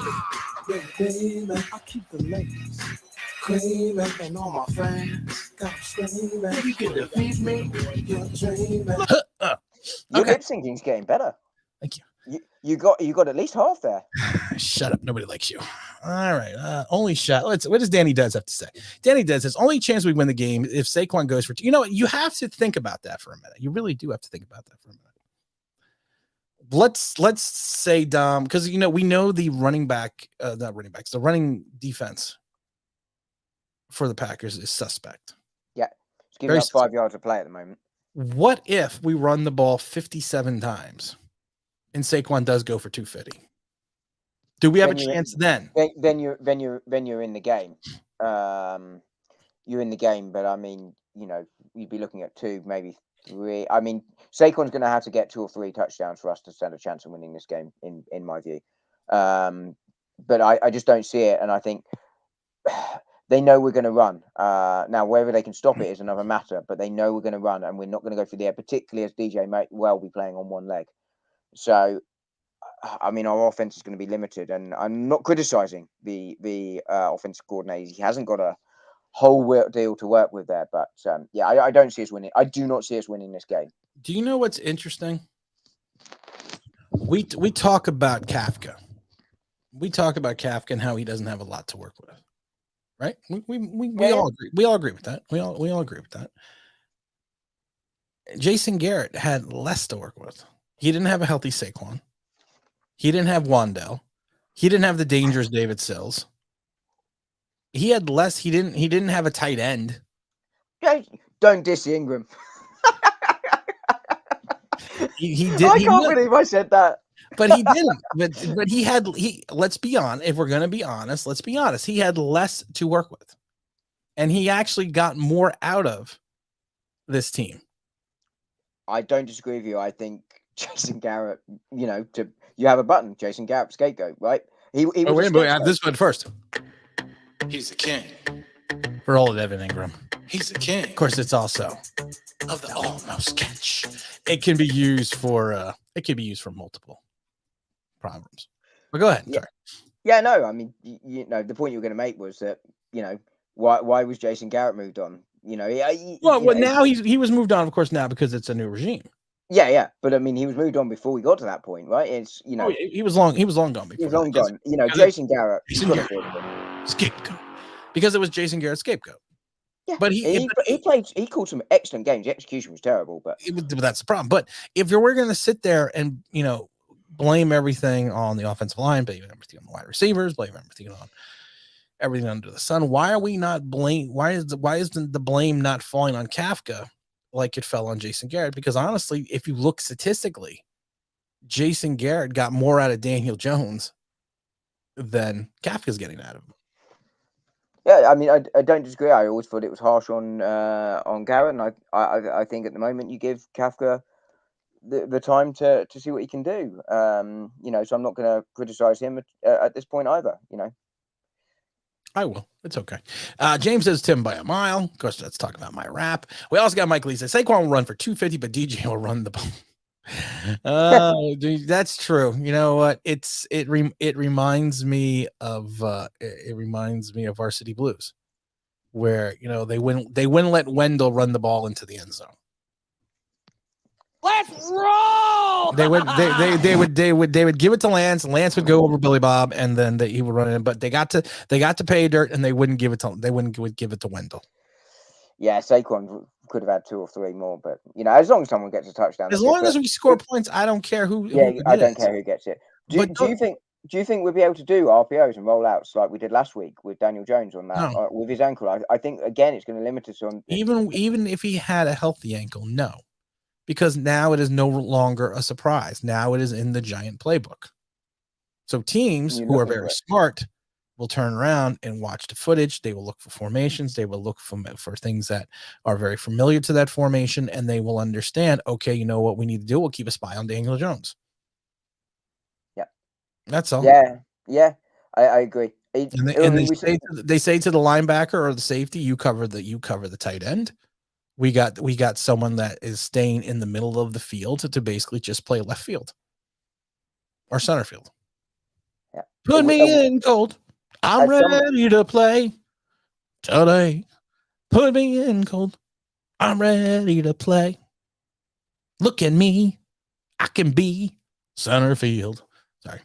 I keep the ladies screaming, and all my fans got screaming. You can defeat me, you're dreaming. Your Okay. lip syncing's getting better. Thank you. You got at least half there. Shut up. Nobody likes you. All right. Only shot. What does Danny Dez have to say? Danny Dez says, only chance we win the game if Saquon goes for two. You know what? You have to think about that for a minute. You really do have to think about that for a minute. Let's say, Dom, because, you know, we know the running back, not running backs, the running defense for the Packers is suspect. Yeah. It's giving us 5 yards to play at the moment. What if we run the ball 57 times and Saquon does go for 250? Do we have a chance then? Then you're in the game. You're in the game, but I mean, you know, you'd be looking at 2, maybe 3. I mean, Saquon's going to have to get 2 or 3 touchdowns for us to stand a chance of winning this game, in my view. But I just don't see it, and I think they know we're going to run. Now, whether they can stop it is another matter, but they know we're going to run, and we're not going to go through the air, particularly as DJ may well be playing on one leg. So, I mean, our offense is going to be limited, and I'm not criticizing the offensive coordinator. He hasn't got a whole deal to work with there, but yeah, I don't see us winning. I do not see us winning this game. Do you know what's interesting? We talk about Kafka. We talk about Kafka and how he doesn't have a lot to work with, right? We all agree. We all agree with that. We all agree with that. Jason Garrett had less to work with. He didn't have a healthy Saquon. He didn't have Wandell. He didn't have the dangerous David Sills. He had less. He didn't have a tight end. Don't diss Ingram. He did. I can't believe I said that. But he didn't. But he. Let's be honest. If we're gonna be honest, let's be honest. He had less to work with, and he actually got more out of this team. I don't disagree with you. I think Jason Garrett. You know, you have a button. Jason Garrett scapegoat, right? He was wait, but have this one first. He's the king. For old Evan Ingram. He's the king. Of course, it's also of the almost catch. It can be used for multiple problems. But go ahead. Yeah. Yeah, no, I mean, you know, the point you were going to make was that, you know, why was Jason Garrett moved on? You know, now he was moved on, of course, now because it's a new regime. Yeah, but I mean, he was moved on before we got to that point, right? It's, you know, he was long gone before. He was long gone. You know, Jason Garrett, scapegoat, because it was Jason Garrett's scapegoat. Yeah, but he called some excellent games. The execution was terrible, but that's the problem. But if we're going to sit there and, you know, blame everything on the offensive line, blame everything on the wide receivers, blame everything under the sun, why are we not blame? Why isn't the blame not falling on Kafka like it fell on Jason Garrett? Because honestly, if you look statistically, Jason Garrett got more out of Daniel Jones than Kafka's getting out of him. Yeah, I mean, I don't disagree. I always thought it was harsh on Garrett, and I think at the moment you give Kafka the time to see what he can do. You know, so I'm not going to criticize him at this point either. You know, I will. It's okay. James says Tim by a mile. Of course, let's talk about my rap. We also got Mike Lee says Saquon will run for 250, but DJ will run the ball. That's true. You know what? It reminds me of Varsity Blues, where, you know, they wouldn't let Wendell run the ball into the end zone. Let's roll. They would give it to Lance. Lance would go over Billy Bob, and then he would run it in. But they got to pay dirt, and they wouldn't give it to Wendell. Yeah, Saquon could have had 2 or 3 more, but, you know, as long as someone gets a touchdown, as long as we score points, I don't care who. Yeah, I don't care who gets it. Do you think we'll be able to do RPOs and rollouts like we did last week with Daniel Jones on that with his ankle? I think again it's going to limit us on even if he had a healthy ankle, no, because now it is no longer a surprise. Now it is in the Giant playbook. So teams who are very smart will turn around and watch the footage. They will look for formations. They will look for things that are very familiar to that formation, and they will understand, okay, you know what we need to do? We'll keep a spy on Daniel Jones. Yeah. That's all. Yeah. I agree. They say to the linebacker or the safety, you cover the tight end. We got someone that is staying in the middle of the field to basically just play left field or center field. Yeah. Put me in, Colt. I'm ready to play. today. Put me in cold. I'm ready to play. Look at me. I can be center field. Sorry.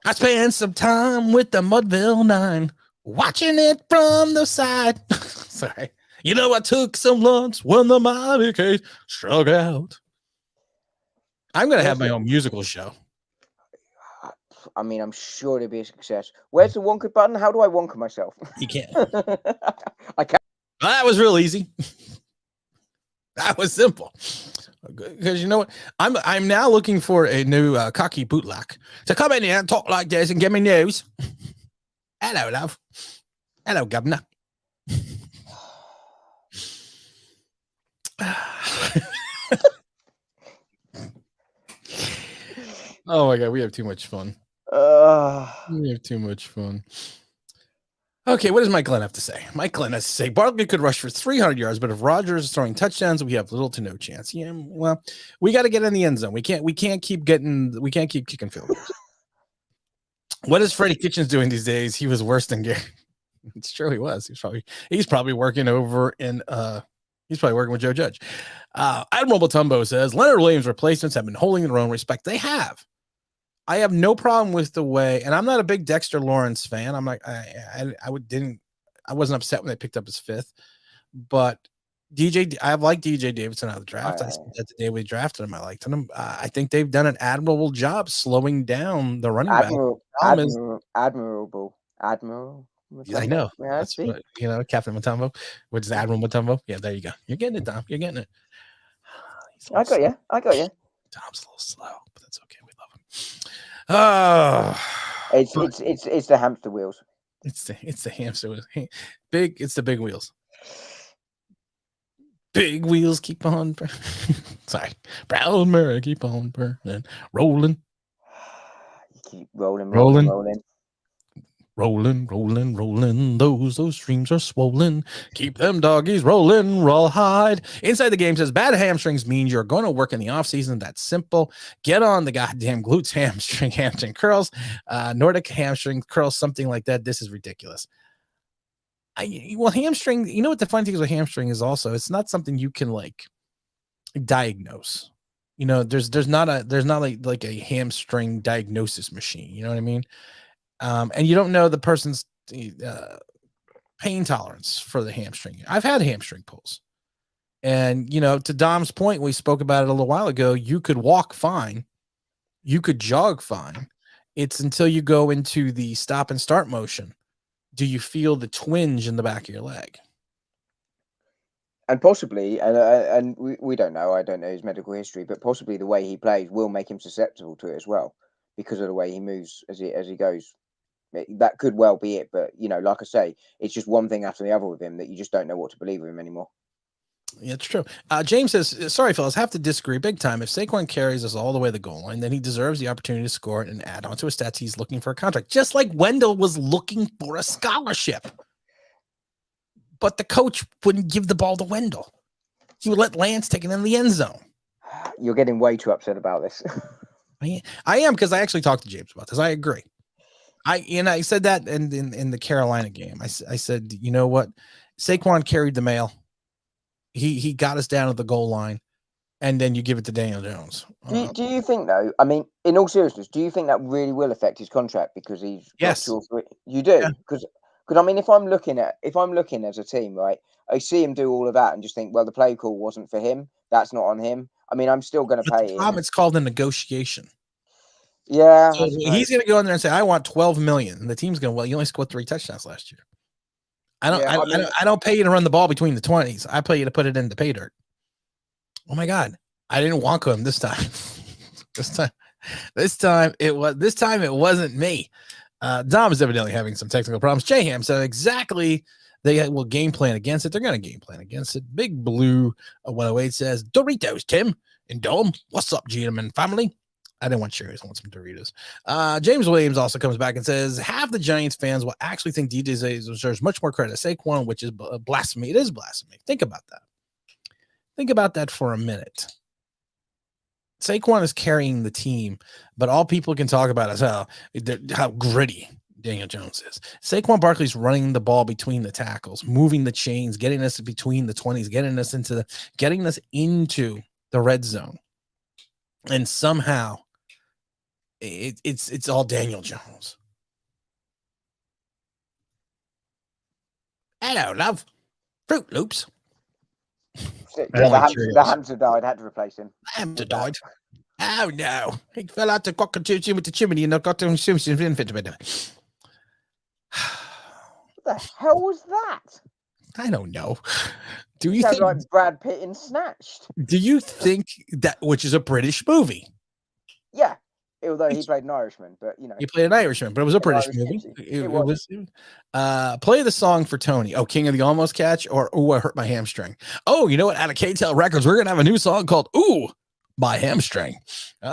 I spent some time with the Mudville 9, watching it from the side. Sorry. You know, I took some lumps when the Miami case struck out. I'm going to have my own musical show. I mean, I'm sure it'll be a success. Where's the Wonka button? How do I Wonka myself? You can't. I can't. That was real easy. That was simple. Because you know what? I'm now looking for a new cocky bootlock to come in here and talk like this and give me news. Hello, love. Hello, governor. Oh my god, we have too much fun. We have too much fun. Okay, what does Mike Glenn have to say? Mike Glenn has to say Barkley could rush for 300 yards, but if Rodgers is throwing touchdowns, we have little to no chance. Yeah, well, we got to get in the end zone. We can't keep kicking field goals. What is Freddie Kitchens doing these days? He was worse than Gary. It's true, he was. He's probably working over in he's probably working with Joe Judge. Admiral Batumbo says Leonard Williams replacements have been holding their own. Respect. They have. I have no problem with the way, and I'm not a big Dexter Lawrence fan. I'm like, I wasn't upset when they picked up his fifth, but I like DJ Davidson out of the draft. I said that the day we drafted him, I liked him. I think they've done an admirable job slowing down the running back. Admirable. I know. That's what, Captain Matumbo. What's Admiral Matumbo? Yeah, there you go. You're getting it, Dom. You're getting it. I got you. Dom's a little slow, but that's okay. We love him. It's the hamster wheels. It's the hamster wheels. It's the big wheels. Big wheels keep on. Sorry, Brown Mary keep on burning, rolling. You keep rolling. Rolling. Those streams are swollen. Keep them doggies rolling. Rawhide. Inside the Game says bad hamstrings means you're going to work in the off season. That's simple. Get on the goddamn glutes hamstring curls, Nordic hamstring curls, something like that. This is ridiculous. Hamstring. You know what the funny thing is with hamstring is also it's not something you can like diagnose. There's not like a hamstring diagnosis machine. You know what I mean? And you don't know the person's pain tolerance for the hamstring. I've had hamstring pulls. And, to Dom's point, we spoke about it a little while ago. You could walk fine. You could jog fine. It's until you go into the stop and start motion. Do you feel the twinge in the back of your leg? And possibly, and we don't know. I don't know his medical history, but possibly the way he plays will make him susceptible to it as well because of the way he moves as he goes. That could well be it, but like I say, it's just one thing after the other with him that you just don't know what to believe of him anymore. Yeah, it's true. James says, sorry, fellas, have to disagree big time. If Saquon carries us all the way to the goal line, then he deserves the opportunity to score and add on to his stats. He's looking for a contract, just like Wendell was looking for a scholarship. But the coach wouldn't give the ball to Wendell. He would let Lance take it in the end zone. You're getting way too upset about this. I am, because I actually talked to James about this. I agree. I said that in the Carolina game. I said, you know what? Saquon carried the mail. He got us down to the goal line, and then you give it to Daniel Jones. Do you think, though? I mean, in all seriousness, do you think that really will affect his contract because he's yes, you do because I mean, if I'm looking as a team, right, I see him do all of that and just think, well, the play call wasn't for him. That's not on him. I mean, I'm still going to pay him. It's called a negotiation. Yeah, so he's going to go in there and say, "I want $12 million," and the team's going, "Well, you only scored 3 touchdowns last year. I don't pay you to run the ball between the 20s. I pay you to put it into pay dirt." Oh my God, I didn't want him this time. This time it wasn't me. Dom is evidently having some technical problems. J-Ham said exactly they will game plan against it. They're going to game plan against it. Big Blue 108 says Doritos, Tim and Dom. What's up, Gmen family? I didn't want cherries. I want some Doritos. James Williams also comes back and says half the Giants fans will actually think DJ deserves much more credit. Saquon, which is blasphemy. It is blasphemy. Think about that. Think about that for a minute. Saquon is carrying the team, but all people can talk about is how gritty Daniel Jones is. Saquon Barkley's running the ball between the tackles, moving the chains, getting us between the 20s, getting us into the red zone. And somehow it's all Daniel Jones. Hello, love. Fruit Loops. Yeah, the hamster died. Had to replace him. Hamster died. Oh no! He fell out the cockatoo with the chimney and I got him. What the hell was that? I don't know. Do you Sounds think like Brad Pitt in Snatched? Do you think that, which is a British movie? Yeah, although he played an Irishman, but you know, he played an Irishman, but it was a British movie. It was. Play the song for Tony. Oh, King of the Almost Catch, or "Ooh, I Hurt My Hamstring." Oh, you know what? Out of K-Tel Records, we're gonna have a new song called "Ooh, My Hamstring."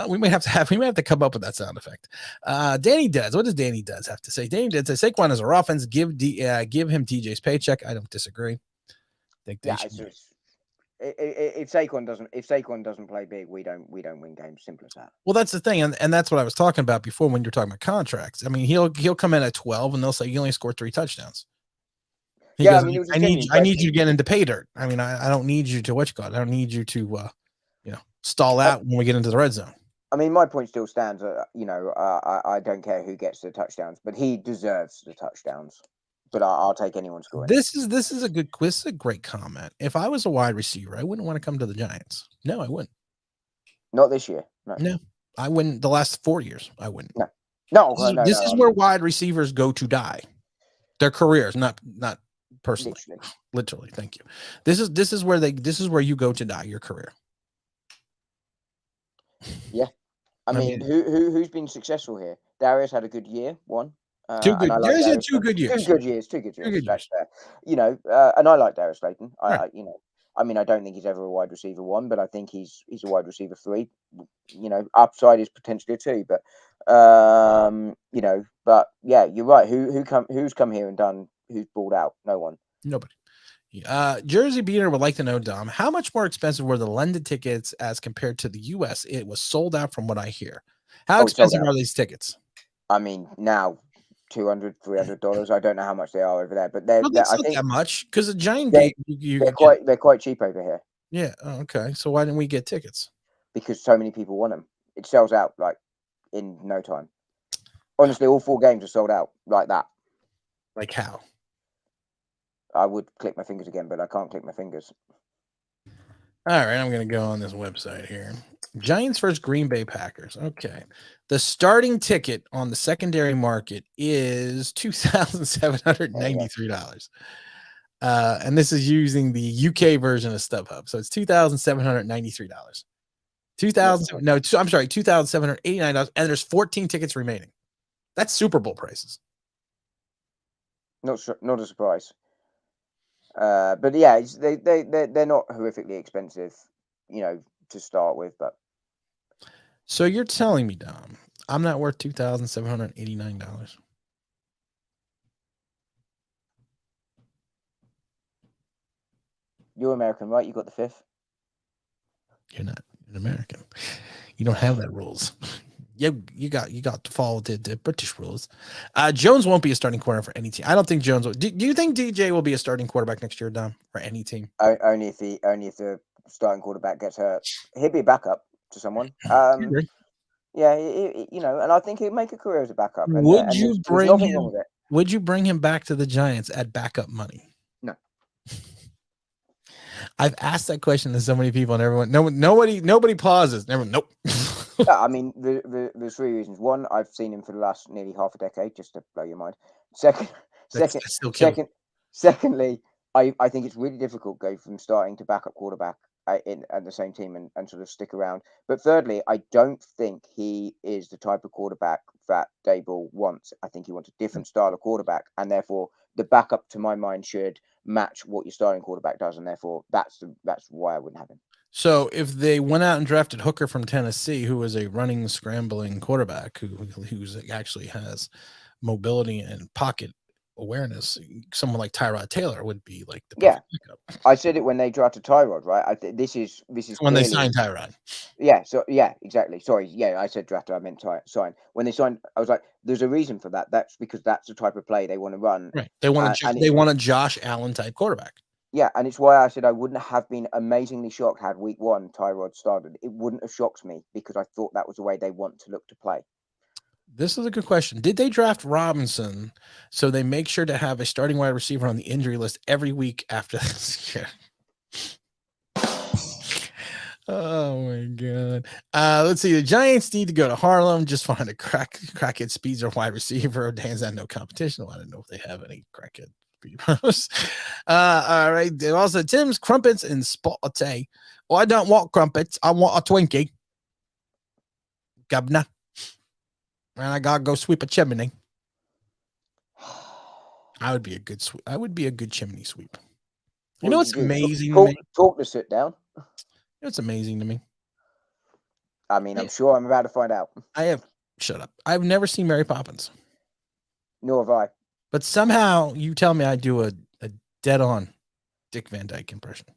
We may have to come up with that sound effect. Danny Duds. What does Danny Duds have to say? Danny Duds says Saquon is our offense. Give him TJ's paycheck. I don't disagree. I think they should. If Saquon doesn't play big, we don't win games. Simple as that. Well, that's the thing, and that's what I was talking about before when you're talking about contracts. I mean, he'll come in at 12, and they'll say you only scored 3 touchdowns. He goes, I need you to get into pay dirt. I mean, I don't need you to I don't need you to stall out when we get into the red zone. I mean, my point still stands. I don't care who gets the touchdowns, but he deserves the touchdowns. But I'll take anyone scoring. This is a good quiz. A great comment. If I was a wide receiver, I wouldn't want to come to the Giants. No, I wouldn't. Not this year. No, I wouldn't. The last 4 years, I wouldn't. No. This is where wide receivers go to die. Their careers, not personally. Literally. Thank you. This is where you go to die. Your career. Yeah, I mean, who's been successful here? Darius had a good year. One. Two good years. Two good years. That's fair. And I like Darius Slayton. I don't think he's ever a wide receiver 1, but I think he's a wide receiver 3. Upside is potentially a 2, but but yeah, you're right. Who's come here and done? Who's balled out? No one. Nobody. Jersey Beater would like to know, Dom, how much more expensive were the London tickets as compared to the US? It was sold out from what I hear. How expensive are these tickets? I mean, now $200, $300. I don't know how much they are over there, but I think that much because a Giant game they're quite cheap over here. Yeah. Oh, okay. So why didn't we get tickets? Because so many people want them. It sells out like in no time. Honestly, all 4 games are sold out like that. Like how? I would click my fingers again, but I can't click my fingers. All right, I'm going to go on this website here. Giants versus Green Bay Packers. Okay. The starting ticket on the secondary market is $2,793. And this is using the UK version of StubHub. So it's $2,793. $2,789. And there's 14 tickets remaining. That's Super Bowl prices. Not a surprise. But yeah, they're not horrifically expensive, to start with. But so you're telling me, Dom, I'm not worth $2,789. You're American, right? You got the 5th. You're not an American. You don't have that rules. You got to follow the British rules. Jones won't be a starting corner for any team. I don't think Jones will. Do you think DJ will be a starting quarterback next year, Dom, for any team? Only if the starting quarterback gets hurt. He'll be a backup to someone. Yeah, and I think he'd make a career as a backup. Would you bring him back to the Giants at backup money? No. I've asked that question to so many people, and everyone, nobody pauses. Everyone, nope. Yeah, I mean, there's 3 reasons. One, I've seen him for the last nearly half a decade, just to blow your mind. Secondly, I think it's really difficult to go from starting to backup quarterback at the same team and sort of stick around. But thirdly, I don't think he is the type of quarterback that Daboll wants. I think he wants a different style of quarterback, and therefore the backup, to my mind, should match what your starting quarterback does, and therefore that's why I wouldn't have him. So if they went out and drafted Hooker from Tennessee, who is a running, scrambling quarterback who actually has mobility and pocket awareness, someone like Tyrod Taylor would be like the Yeah. perfect pickup. I said it when they drafted Tyrod, right? This is When they clearly- signed Tyrod. Yeah, so yeah, exactly. Sorry, yeah, I said drafted. I meant sign. When they signed, I was like, "There's a reason for that. That's because that's the type of play they want to run." Right. They want and they want a Josh Allen type quarterback. Yeah, and it's why I said I wouldn't have been amazingly shocked had week 1 Tyrod started. It wouldn't have shocked me because I thought that was the way they want to look to play. This is a good question. Did they draft Robinson so they make sure to have a starting wide receiver on the injury list every week after this year? Oh my god. Let's see. The Giants need to go to Harlem. Just find a crackhead speeds or wide receiver. Dan's had no competition. I don't know if they have any crackhead speeders. All right. Also, Tim's crumpets and spotty. Well, I don't want crumpets. I want a Twinkie. Governor. And I gotta go sweep a chimney. I would be a good I would be a good chimney sweep. You know what's amazing to me? Talk to sit down. It's amazing to me. I mean, I'm sure I'm about to find out. Shut up. I've never seen Mary Poppins. Nor have I. But somehow you tell me I do a dead-on Dick Van Dyke impression.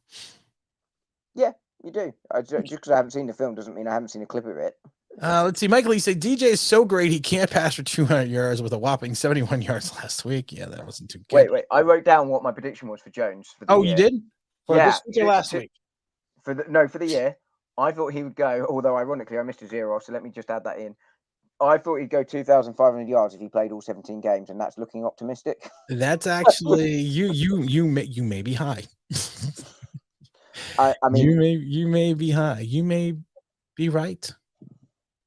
Yeah, you do. Just because I haven't seen the film doesn't mean I haven't seen a clip of it. Let's see. Michael Lee said DJ is so great he can't pass for 200 yards with a whopping 71 yards last week. Yeah, that wasn't too good. Wait. I wrote down what my prediction was for Jones. For the year. You did? Yeah. This week or last week? For the year, I thought he would go. Although ironically, I missed a 0, so let me just add that in. I thought he'd go 2,500 yards if he played all 17 games, and that's looking optimistic. That's actually you may be high. I mean, you may be high. You may be right.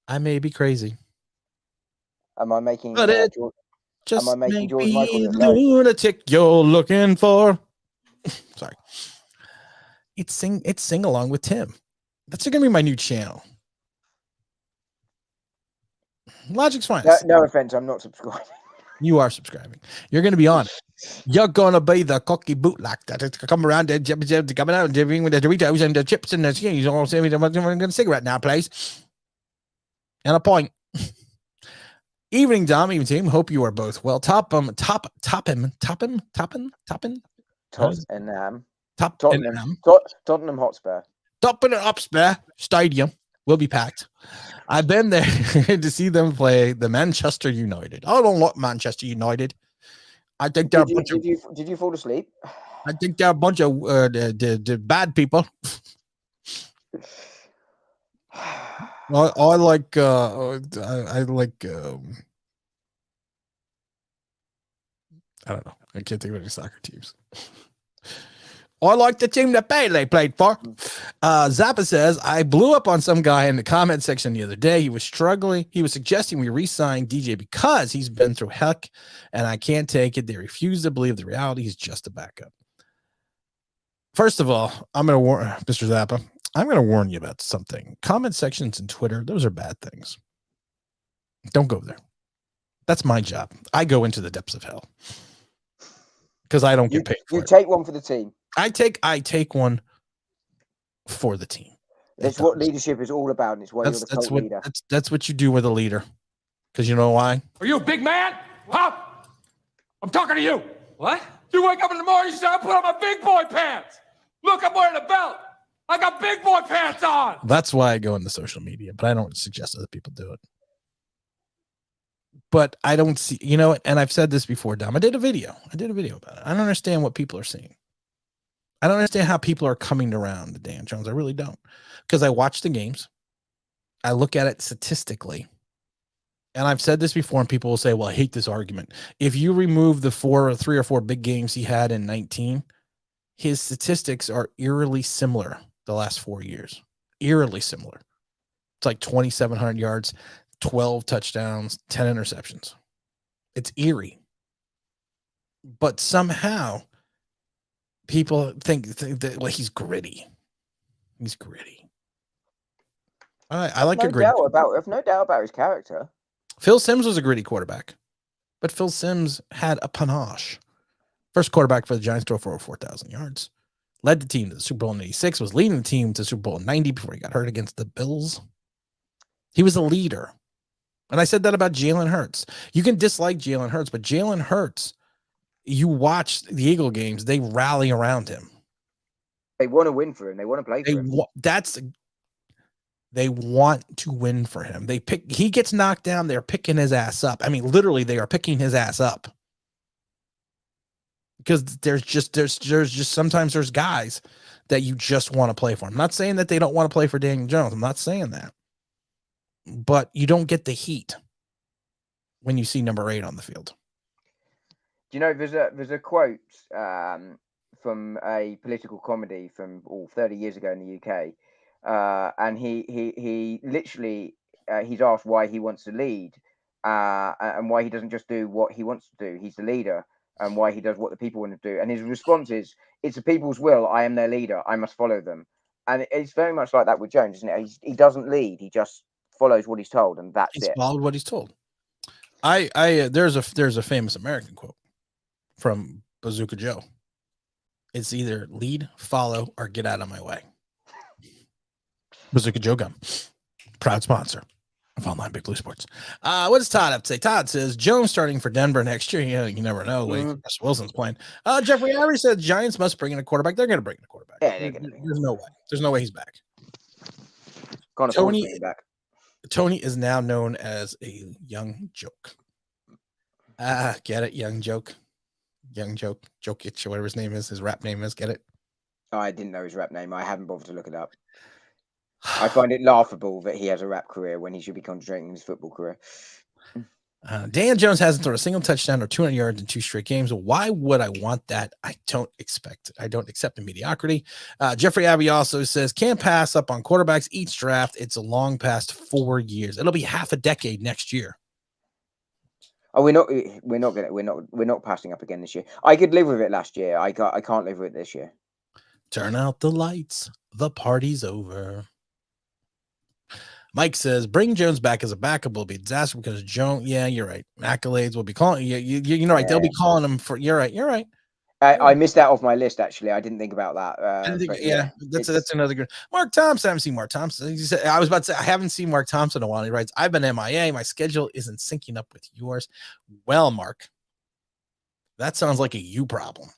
I may be crazy. Am I making? But it am I making George Michael the look low? lunatic you're looking for? Sorry. It's sing along with Tim. That's gonna be my new channel. Logic's fine. No offense, I'm not subscribing. You are subscribing. You're gonna be on it. You're gonna be the cocky bootleg that it's come around and coming out and with the Doritos and the chips and the skins. I'm gonna cigarette now, please. And a point. Evening, Dom, evening team. Hope you are both well. Tottenham. Tottenham Hotspur. Tottenham Hotspur Stadium will be packed. I've been there to see them play the Manchester United. I don't like Manchester United. I think they're did you fall asleep? I think they're a bunch of the bad people. I like I don't know. I can't think of any soccer teams. I like the team that Pele played for. Zappa says, I blew up on some guy in the comment section the other day. He was struggling. He was suggesting we re-sign DJ because he's been through heck, and I can't take it. They refuse to believe the reality. He's just a backup. First of all, I'm going to warn Mr. Zappa. I'm going to warn you about something. Comment sections and Twitter, those are bad things. Don't go there. That's my job. I go into the depths of hell because I don't get paid for it. You take one for the team. I take one for the team. That's what leadership is all about, and it's why you're the cult leader. That's what you do with a leader. Because you know why? Are you a big man? Huh? I'm talking to you. What? You wake up in the morning, you say, I put on my big boy pants. Look, I'm wearing a belt. I got big boy pants on. That's why I go into social media, but I don't suggest other people do it. But I don't see, and I've said this before, Dom. I did a video about it. I don't understand what people are seeing. I don't understand how people are coming around to Dan Jones. I really don't. Because I watch the games. I look at it statistically. And I've said this before, and people will say, well, I hate this argument. If you remove the 3 or 4 big games he had in 19, his statistics are eerily similar the last 4 years. Eerily similar. It's like 2,700 yards, 12 touchdowns, 10 interceptions. It's eerie. But somehow people think that he's gritty. He's gritty. I like a gritty. I've no doubt about his character. Phil Simms was a gritty quarterback, but Phil Simms had a panache. First quarterback for the Giants to throw for over 4,000 yards. Led the team to the Super Bowl in 86, was leading the team to Super Bowl in 90 before he got hurt against the Bills. He was a leader. And I said that about Jalen Hurts. You can dislike Jalen Hurts, but Jalen Hurts you watch the Eagle games, they rally around him. They want to win for him. They want to play for him. They want to win for him. He gets knocked down, they're picking his ass up. I mean, literally, they are picking his ass up. Because there's just sometimes there's guys that you just want to play for. I'm not saying that they don't want to play for Daniel Jones. I'm not saying that. But you don't get the heat when you see number 8 on the field. Do you know there's a quote from a political comedy from 30 years ago in the UK, and he literally he's asked why he wants to lead and why he doesn't just do what he wants to do. He's the leader, and why he does what the people want to do. And his response is, "It's the people's will. I am their leader. I must follow them." And it's very much like that with Jones, isn't it? He doesn't lead. He just follows what he's told, and he's followed what he's told. There's a famous American quote from Bazooka Joe. It's either lead, follow, or get out of my way. Bazooka Joe Gum, proud sponsor of Online Big Blue Sports. What does Todd have to say? Todd says Jones starting for Denver next year. You never know. Russ Wilson's playing. Jeffrey Avery said Giants must bring in a quarterback. They're going to bring in a quarterback. Yeah, they're going to. There's no way. There's no way he's back. Can't afford to bring him back. Tony is now known as a young joke. Get it? Young joke. Young joke. Jokic, or whatever his name is. His rap name is. Get it? Oh, I didn't know his rap name. I haven't bothered to look it up. I find it laughable that he has a rap career when he should be concentrating on his football career. Dan Jones hasn't thrown a single touchdown or 200 yards in 2 straight games. Why would I want that? I don't expect it. I don't accept the mediocrity. Jeffrey Abbey also says, can't pass up on quarterbacks each draft. It's a long past 4 years. It'll be half a decade next year. Oh, we're not passing up again this year. I could live with it last year. I can't live with it this year. Turn out the lights. The party's over. Mike says, bring Jones back as a backup will be a disaster because Jones, yeah, you're right. Accolades will be calling you know, right. Yeah. They'll be calling him for, you're right. I missed that off my list, actually. I didn't think about that. That's another good. Mark Thompson. I haven't seen Mark Thompson. He said, I was about to say, I haven't seen Mark Thompson in a while. He writes, I've been MIA. My schedule isn't syncing up with yours. Well, Mark, that sounds like a you problem.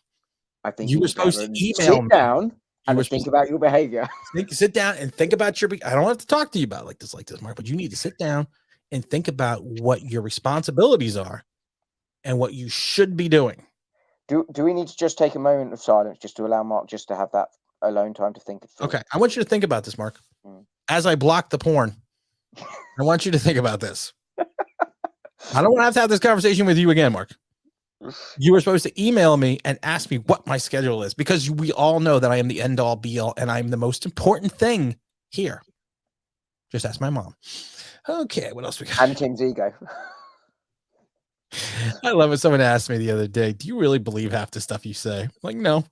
I think you were supposed to email me. Down. And think about your behavior. Sit down and think about your. I don't have to talk to you about like this, Mark, but you need to sit down and think about what your responsibilities are and what you should be doing. Do we need to just take a moment of silence just to allow Mark just to have that alone time to think? Okay, I want you to think about this, Mark. As I block the porn, I want you to think about this. I don't want to have this conversation with you again, Mark. You were supposed to email me and ask me what my schedule is because we all know that I am the end all be all and I'm the most important thing here. Just ask my mom. Okay, what else we got? And Tim's ego. I love it. Someone asked me the other day, do you really believe half the stuff you say? I'm like, no.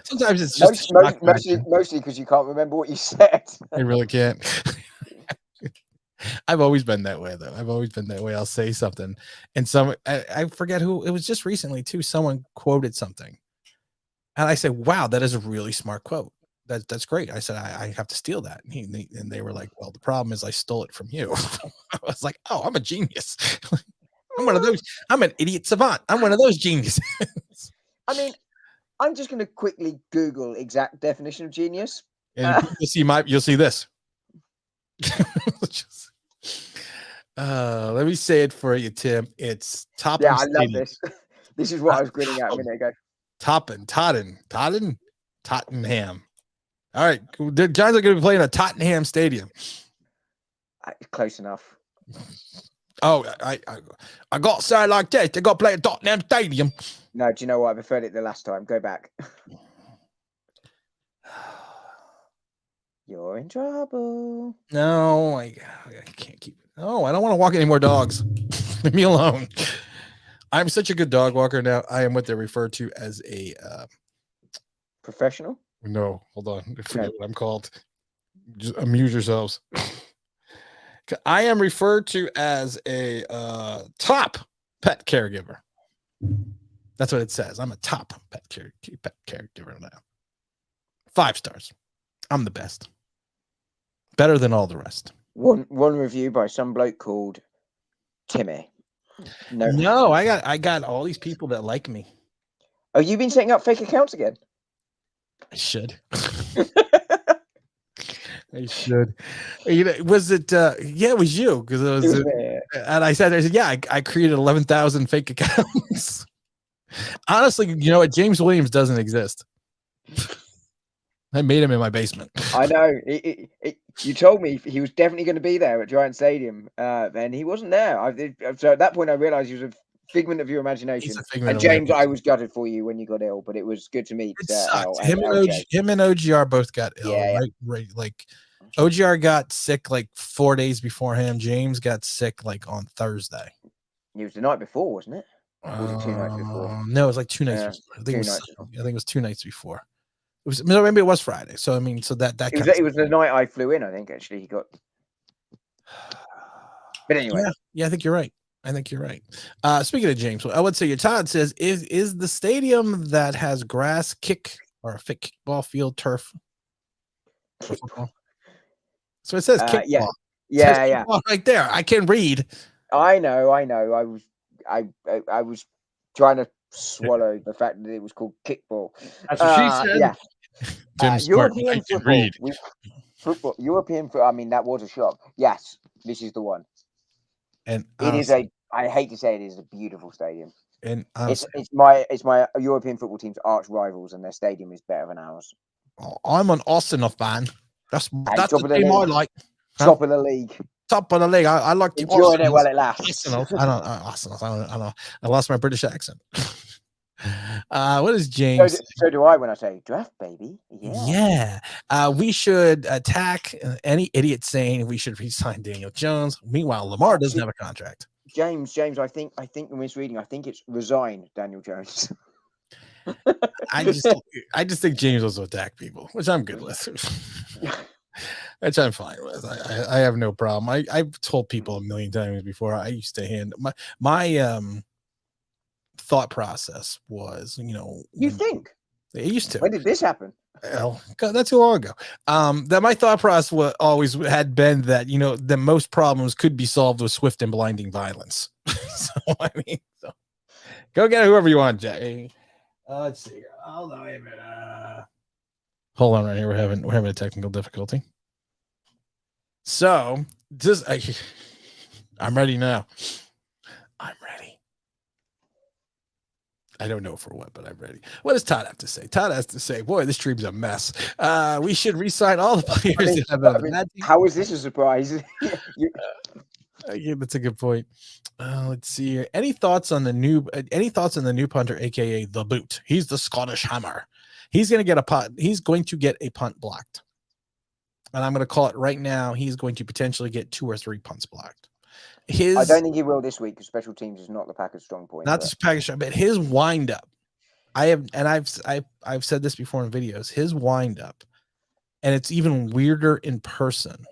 Sometimes it's just mostly because you can't remember what you said. I really can't. I've always been that way, though. I've always been that way. I'll say something, and I forget who it was. Just recently, too. Someone quoted something, and I said, "Wow, that is a really smart quote. That's great." I said, "I have to steal that," and they were like, "Well, the problem is I stole it from you." I was like, "Oh, I'm a genius. I'm one of those. I'm an idiot savant. I'm one of those geniuses." I mean, I'm just going to quickly Google exact definition of genius, and you'll see this. Let me say it for you, Tim. It's Topham. Yeah, I love this. This is what I was grinning at a minute ago. Tottenham. All right, the Giants are going to be playing at Tottenham Stadium. Close enough. Oh, I got to say it like this. They got to play at Tottenham Stadium. No, do you know what? I preferred it the last time. Go back. You're in trouble. No, I can't keep it. No, I don't want to walk any more dogs. Leave me alone. I'm such a good dog walker now. I am what they refer to as a professional. No, hold on. I forget what I'm called. Just amuse yourselves. I am referred to as a top pet caregiver. That's what it says. I'm a top pet caregiver now. 5 stars. I'm the best. Better than all the rest. One review by some bloke called Timmy. No. I got all these people that like me. Oh, you've been setting up fake accounts again? I should. I should. You know, was it? Yeah, it was you because it was. And I said, yeah, I created 11,000 fake accounts. Honestly, you know what? James Williams doesn't exist. I made him in my basement. I know. You told me he was definitely going to be there at Giant Stadium. Then he wasn't there. So at that point, I realized he was a figment of your imagination. And James, I was gutted for you when you got ill, but it was good to meet. Him and OGR both got ill. Yeah. Right. Like OGR got sick like 4 days before him. James got sick like on Thursday. It was the night before, wasn't it? Or was it 2 nights before? No, it was like 2 nights before. I think it was 2 nights before. It was maybe it was Friday. So I mean, so that it was the night I flew in. I think actually he got. But anyway, yeah, I think you're right. Speaking of James, I would say your Todd says is the stadium that has grass kick or a fake kickball field turf. So it says kickball. Yeah. Right there. I can read. I know. I was trying to swallow the fact that it was called kickball. That's what she said. Yeah. European football. European football. I mean, that was a shock. Yes, this is the one. And it is a. I hate to say it is a beautiful stadium. And it's my European football team's arch rivals, and their stadium is better than ours. I'm an Arsenal fan. That's the team I like. Top of the league. Top of the league. I like the enjoying it while it lasts. Arsenal. I don't know. I lost my British accent. What is James? So do I when I say draft, baby. Yeah. We should attack any idiot saying we should re-sign Daniel Jones. Meanwhile, Lamar doesn't have a contract. James, I think you're misreading. I think it's resign Daniel Jones. I just think James wants to attack people, which I'm good with. Which I'm fine with. I have no problem. I've told people a million times before. I used to hand my thought process was, you think it used to. When did this happen? Well, God, not too long ago. That my thought process always had been that the most problems could be solved with swift and blinding violence. So I mean, go get whoever you want, Jay. Let's see. Hold on a minute. Hold on, right here. We're having a technical difficulty. So I'm ready now. I'm ready. I don't know for what, but I'm ready. What does Todd have to say? Todd has to say, boy, this stream's a mess. We should re-sign all the players. How is this a surprise? Yeah, that's a good point. Let's see here. Any thoughts on the new punter, aka the boot? He's the Scottish Hammer. He's going to get a punt. He's going to get a punt blocked. And I'm going to call it right now. He's going to potentially get 2 or 3 punts blocked. I don't think he will this week because special teams is not the Packers' strong point. Not the Packers, but his wind up. I've said this before in videos. His wind up, and it's even weirder in person.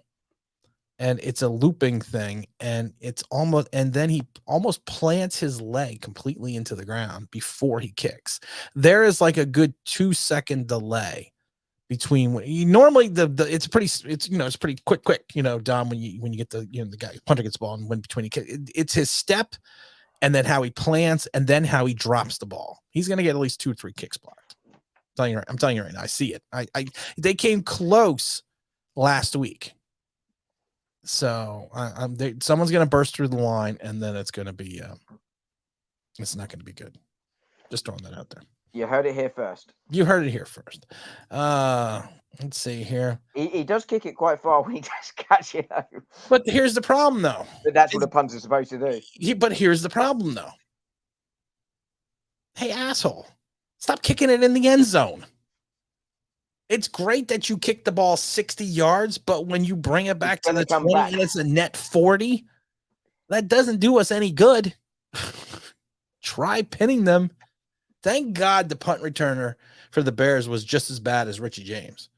And it's a looping thing, and then he almost plants his leg completely into the ground before he kicks. There is like a good 2-second delay between normally it's pretty quick, Dom, when you get the guy punter gets the ball and when between it's his step and then how he plants and then how he drops the ball. He's going to get at least 2 or 3 kicks blocked. I'm telling you right now. I see it. They came close last week. So someone's going to burst through the line, and then it's going to be it's not going to be good. Just throwing that out there. You heard it here first. You heard it here first. Let's see here. He does kick it quite far when he does catch it. But here's the problem, though. But that's what a punt is supposed to do. But here's the problem, though. Hey, asshole! Stop kicking it in the end zone. It's great that you kick the ball 60 yards, but when you bring it back to the 20 and it's a net 40, that doesn't do us any good. Try pinning them. Thank God the punt returner for the Bears was just as bad as Richie James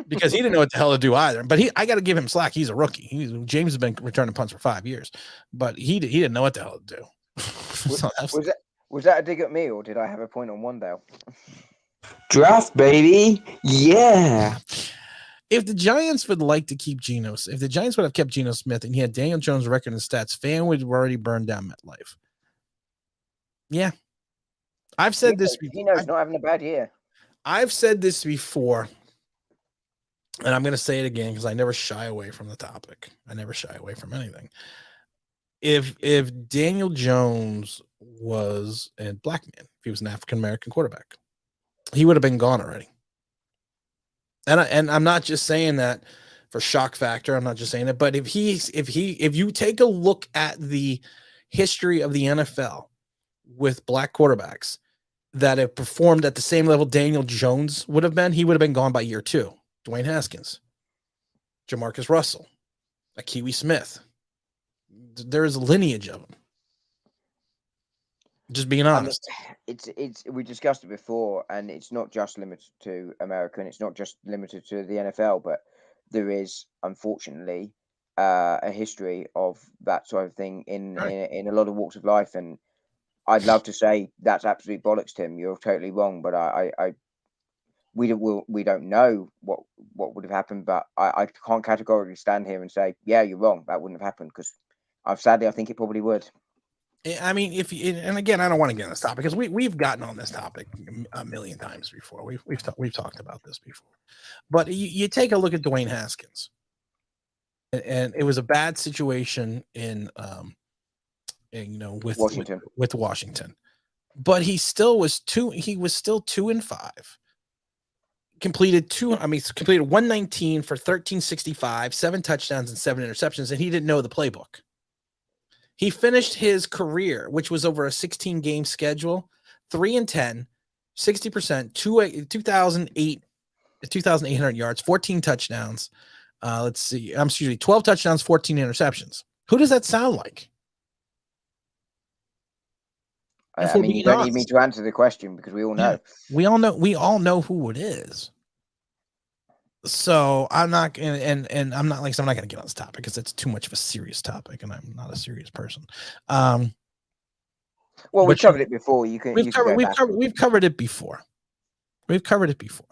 because he didn't know what the hell to do either. But I got to give him slack. He's a rookie. James has been returning punts for 5 years, but he didn't know what the hell to do. Was that a dig at me, or did I have a point on Wandale? Draft, baby. Yeah. If the Giants would like to keep if the Giants would have kept Geno Smith and he had Daniel Jones' record and stats, fan would have already burned down MetLife. Yeah. I've said this before. Geno's not having a bad year. I've said this before, and I'm going to say it again because I never shy away from the topic. I never shy away from anything. If Daniel Jones was a black man, if he was an African-American quarterback, he would have been gone already. And I'm not just saying that for shock factor. I'm not just saying it, but if you take a look at the history of the NFL with black quarterbacks that have performed at the same level Daniel Jones would have been, he would have been gone by year 2. Dwayne Haskins, Jamarcus Russell, Akiwi Smith. There is a lineage of them. Just being honest. It's we discussed it before, and it's not just limited to America, and it's not just limited to the NFL, but there is unfortunately a history of that sort of thing in a lot of walks of life. And I'd love to say that's absolute bollocks, Tim. You're totally wrong, but we don't know what would have happened, but I can't categorically stand here and say, yeah, you're wrong. That wouldn't have happened, because sadly I think it probably would. I mean, and again, I don't want to get on this topic because we've gotten on this topic a million times before. We've talked about this before, but you take a look at Dwayne Haskins, and it was a bad situation with Washington, but he still was 2-5. Completed 119 for 1365, 7 touchdowns and 7 interceptions, and he didn't know the playbook. He finished his career, which was over a 16-game schedule, 3-10, 60%, 2,800 yards, 14 touchdowns. 12 touchdowns, 14 interceptions. Who does that sound like? I mean, you don't need me to answer the question because we all know. Yeah, we all know who it is. So I'm not, and I'm not like, I'm not going to get on this topic because it's too much of a serious topic, and I'm not a serious person. Well, we've covered it before. We've covered it before. We've covered it before.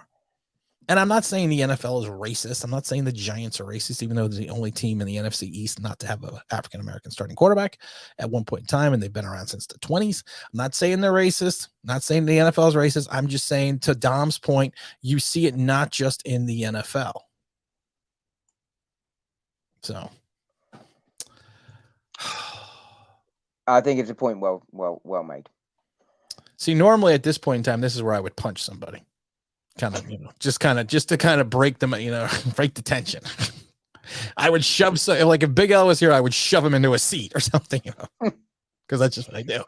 And I'm not saying the NFL is racist. I'm not saying the Giants are racist, even though they're the only team in the NFC East not to have an African-American starting quarterback at one point in time, and they've been around since the 20s. I'm not saying they're racist. I'm not saying the NFL is racist. I'm just saying, to Dom's point, you see it not just in the NFL. So I think it's a point well made. See, normally at this point in time, this is where I would punch somebody. Just to break them, break the tension. I would shove, like if Big L was here, I would shove him into a seat or something, because that's just what I do.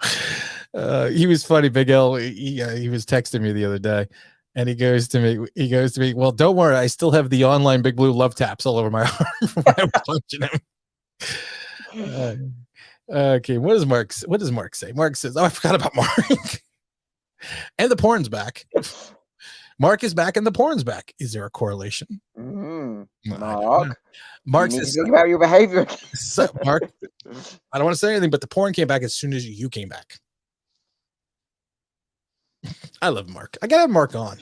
He was funny, Big L. He was texting me the other day, and he goes to me, well, don't worry, I still have the online Big Blue love taps all over my arm when I was punching him. Okay, what does Mark say? Mark says, I forgot about Mark. And the porn's back. Mark is back and the porn's back. Is there a correlation? Mark says, think about your behavior. So, Mark, I don't want to say anything, but the porn came back as soon as you came back. I love Mark. I gotta have Mark on.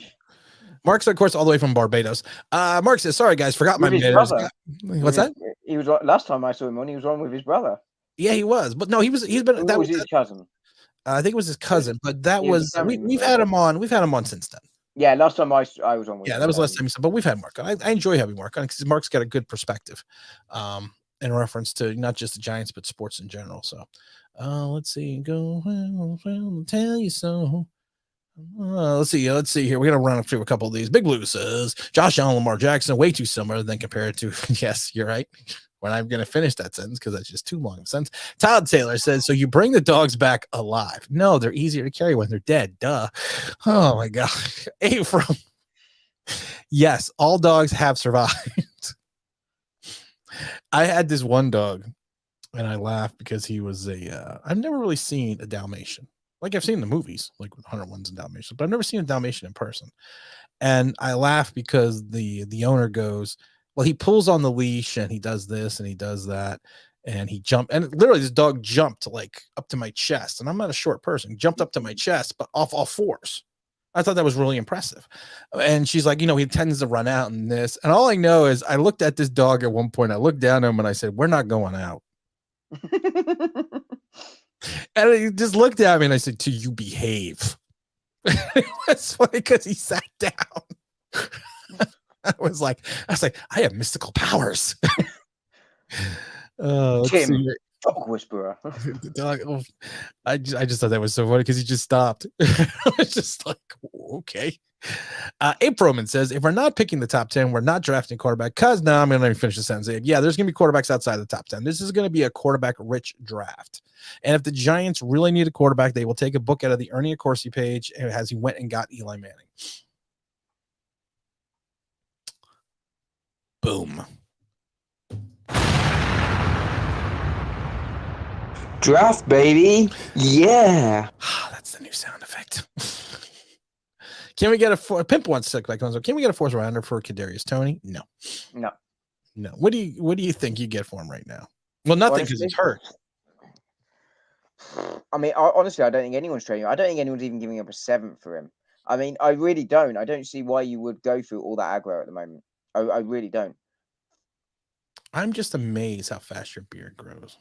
Mark's, of course, all the way from Barbados. Mark says, sorry guys, forgot my manners. What's that? He was last time I saw him on, he was on with his brother. Yeah, he was, but no, he's been, that was his cousin. I think it was his cousin, but that was we've had him on. We've had him on since then. Yeah, last time I was on with him. That was last time. But we've had Mark on. I enjoy having Mark on because Mark's got a good perspective in reference to not just the Giants, but sports in general. So let's see. Go, I'll tell you so. Let's see here. We're going to run through a couple of these. Big Blue says, Josh Allen, Lamar Jackson, way too similar than compared to, yes, you're right. We're not going to finish that sentence because that's just too long of a sentence. Todd Taylor says, so you bring the dogs back alive. No, they're easier to carry when they're dead. Duh. Oh, my God. From yes, all dogs have survived. I had this one dog, and I laughed because he was I've never really seen a Dalmatian. Like, I've seen the movies, like with 101s and Dalmatians, but I've never seen a Dalmatian in person. And I laugh because the owner goes, well, he pulls on the leash and he does this and he does that. And he jumped, and literally this dog jumped like up to my chest. And I'm not a short person, jumped up to my chest, but off all fours. I thought that was really impressive. And she's like, he tends to run out and this. And all I know is I looked at this dog at one point. I looked down at him and I said, we're not going out. And he just looked at me and I said, "Do you behave?" That's funny because he sat down. I was like, I have mystical powers. Tim, dog whisperer. The dog, I just thought that was so funny because he just stopped. I was just like, okay. Abe Roman says, if we're not picking the top 10, we're not drafting quarterback. Because now I'm going to finish the sentence. Yeah, there's going to be quarterbacks outside the top 10. This is going to be a quarterback-rich draft. And if the Giants really need a quarterback, they will take a book out of the Ernie Accorsi page as he went and got Eli Manning. Boom. Draft, baby. Yeah. That's the new sound effect. Can we get a Pimp wants to back on? Can we get a fourth rounder for Kadarius Toney? No. What do you think you get for him right now? Well, nothing because he's hurt. I mean, honestly, I don't think anyone's trading. I don't think anyone's even giving up a 7th for him. I mean, I really don't. I don't see why you would go through all that aggro at the moment. I really don't. I'm just amazed how fast your beard grows.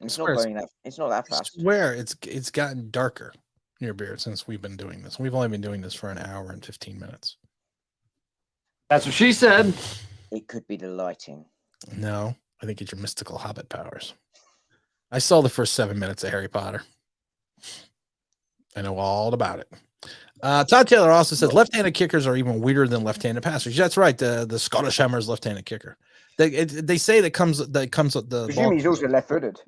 It's not that fast. I swear it's gotten darker. Your beard since we've been doing this. We've only been doing this for an hour and 15 minutes. That's what she said. It could be the lighting. No, I think it's your mystical hobbit powers. I saw the first 7 minutes of Harry Potter. I know all about it. Todd Taylor also says left-handed kickers are even weirder than left-handed passers. That's right. The Scottish Hammer's left-handed kicker. They say that comes with the. Presume he's also left-footed.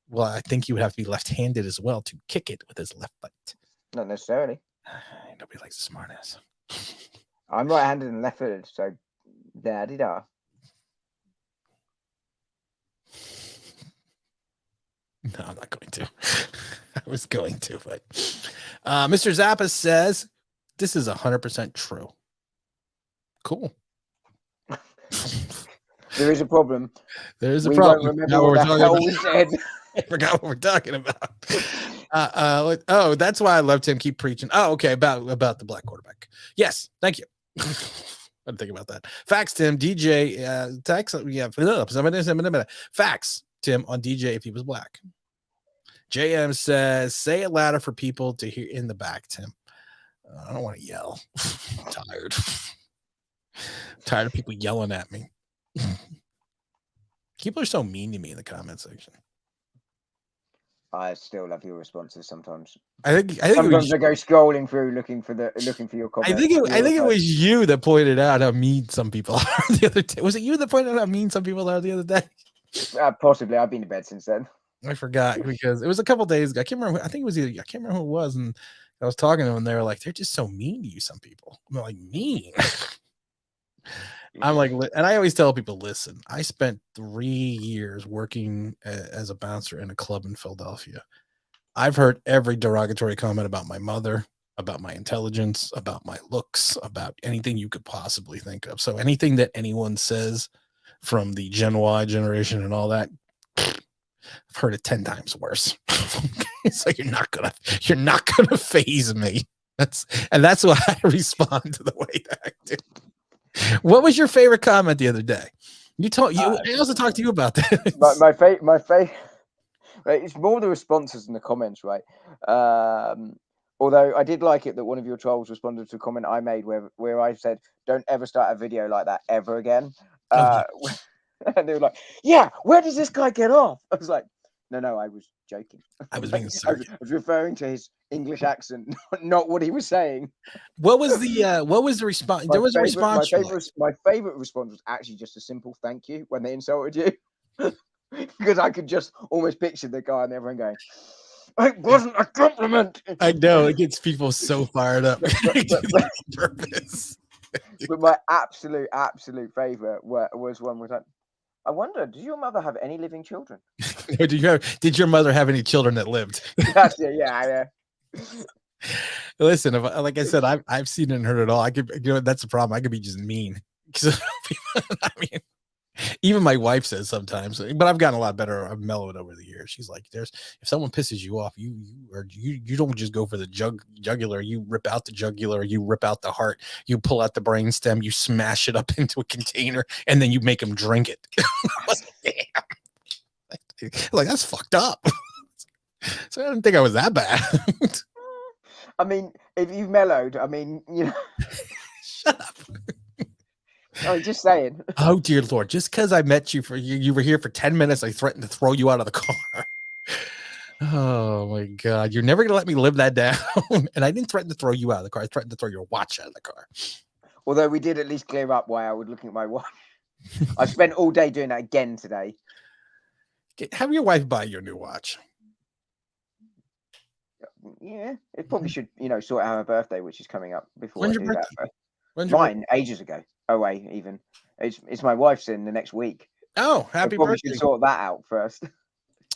Well, I think you would have to be left-handed as well to kick it with his left foot. Not necessarily. Nobody likes a smart ass. I'm right-handed and left-footed, so da-di-da. No, I'm not going to. I was going to, but Mr. Zappa says this is 100% true. Cool. There is a problem. There is a we problem. Don't remember what the hell we said. I forgot what we're talking about. That's why I love Tim. Keep preaching. Oh, okay. About the black quarterback. Yes. Thank you. I didn't think about that. Facts, Tim. DJ. Text. Yeah. Facts, Tim, on DJ if he was black. JM says, say it louder for people to hear in the back, Tim. I don't want to yell. I'm tired. Tired of people yelling at me. People are so mean to me in the comment section. I still love your responses sometimes. I think sometimes I go scrolling through looking for your comments. I think it was you that pointed out how mean some people are the other day. Was it you that pointed out how mean some people are the other day? Possibly. I've been to bed since then. I forgot because it was a couple days ago. I can't remember. I think it was either. I can't remember who it was, and I was talking to them, and they were like, "They're just so mean to you." Some people. I'm like, mean. I'm like, and I always tell people, listen, I spent 3 years working as a bouncer in a club in Philadelphia. I've heard every derogatory comment about my mother, about my intelligence, about my looks, about anything you could possibly think of. So anything that anyone says from the Gen Y generation and all that, I've heard it 10 times worse. So you're not gonna faze me. That's why I respond to the way that I do. What was your favorite comment the other day? I also talked to you about that. my favorite. Right, it's more the responses than the comments, right? Although I did like it that one of your trolls responded to a comment I made where I said, "Don't ever start a video like that ever again." And they were like, "Yeah, where does this guy get off?" I was like, "No, I was joking. I was being serious. I was referring to his English accent, not what he was saying." What was the response? There was a response. My favorite response was actually just a simple thank you when they insulted you, because I could just almost picture the guy and everyone going, "It wasn't a compliment." I know it gets people so fired up. Purpose. But my absolute favorite was one where I wonder, did your mother have any living children? Did your mother have any children that lived? That's it. Yeah. Listen, like I said, I've seen it and heard it all. I could, that's the problem. I could be just mean. I mean, Even my wife says sometimes, but I've gotten a lot better. I've mellowed over the years. She's like, if someone pisses you off, you don't just go for the jugular. You rip out the jugular, you rip out the heart, you pull out the brainstem, you smash it up into a container, and then you make them drink it. Like, damn. Like, that's fucked up. So I didn't think I was that bad. I mean, if you've mellowed, I mean, Shut up. I'm just saying. Oh dear Lord! Just because I met you you were here for 10 minutes, I threatened to throw you out of the car. Oh my God! You're never gonna let me live that down. And I didn't threaten to throw you out of the car. I threatened to throw your watch out of the car. Although we did at least clear up why I was looking at my watch. I spent all day doing that again today. Have your wife buy your new watch. Yeah, it probably should, sort out her birthday, which is coming up before When's I your do birthday? that. When's your Mine, ages ago. Oh wait, even it's my wife's in the next week. Oh, happy I probably birthday! should sort that out first.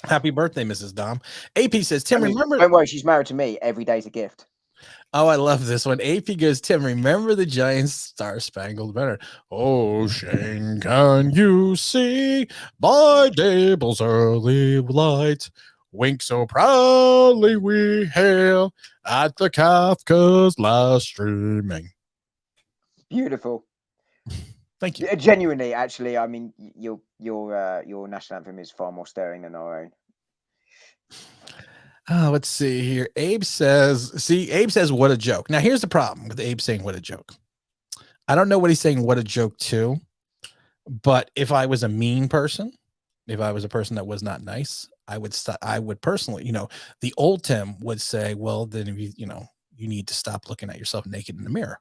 Happy birthday, Mrs. Dom. AP says, Tim, I mean, remember? Don't worry, she's married to me. Every day's a gift. Oh, I love this one. AP goes, Tim, remember the Giants Star Spangled Banner? Oh, Shane, can you see by Dable's early light? Wink so proudly we hail at the Kafka's last streaming. Beautiful. Thank you. Genuinely, actually, I mean, your national anthem is far more stirring than our own. Let's see here. Abe says, what a joke. Now, here's the problem with Abe saying what a joke. I don't know what he's saying what a joke to, but if I was a mean person, if I was a person that was not nice, I would personally, the old Tim would say, well, then if you need to stop looking at yourself naked in the mirror.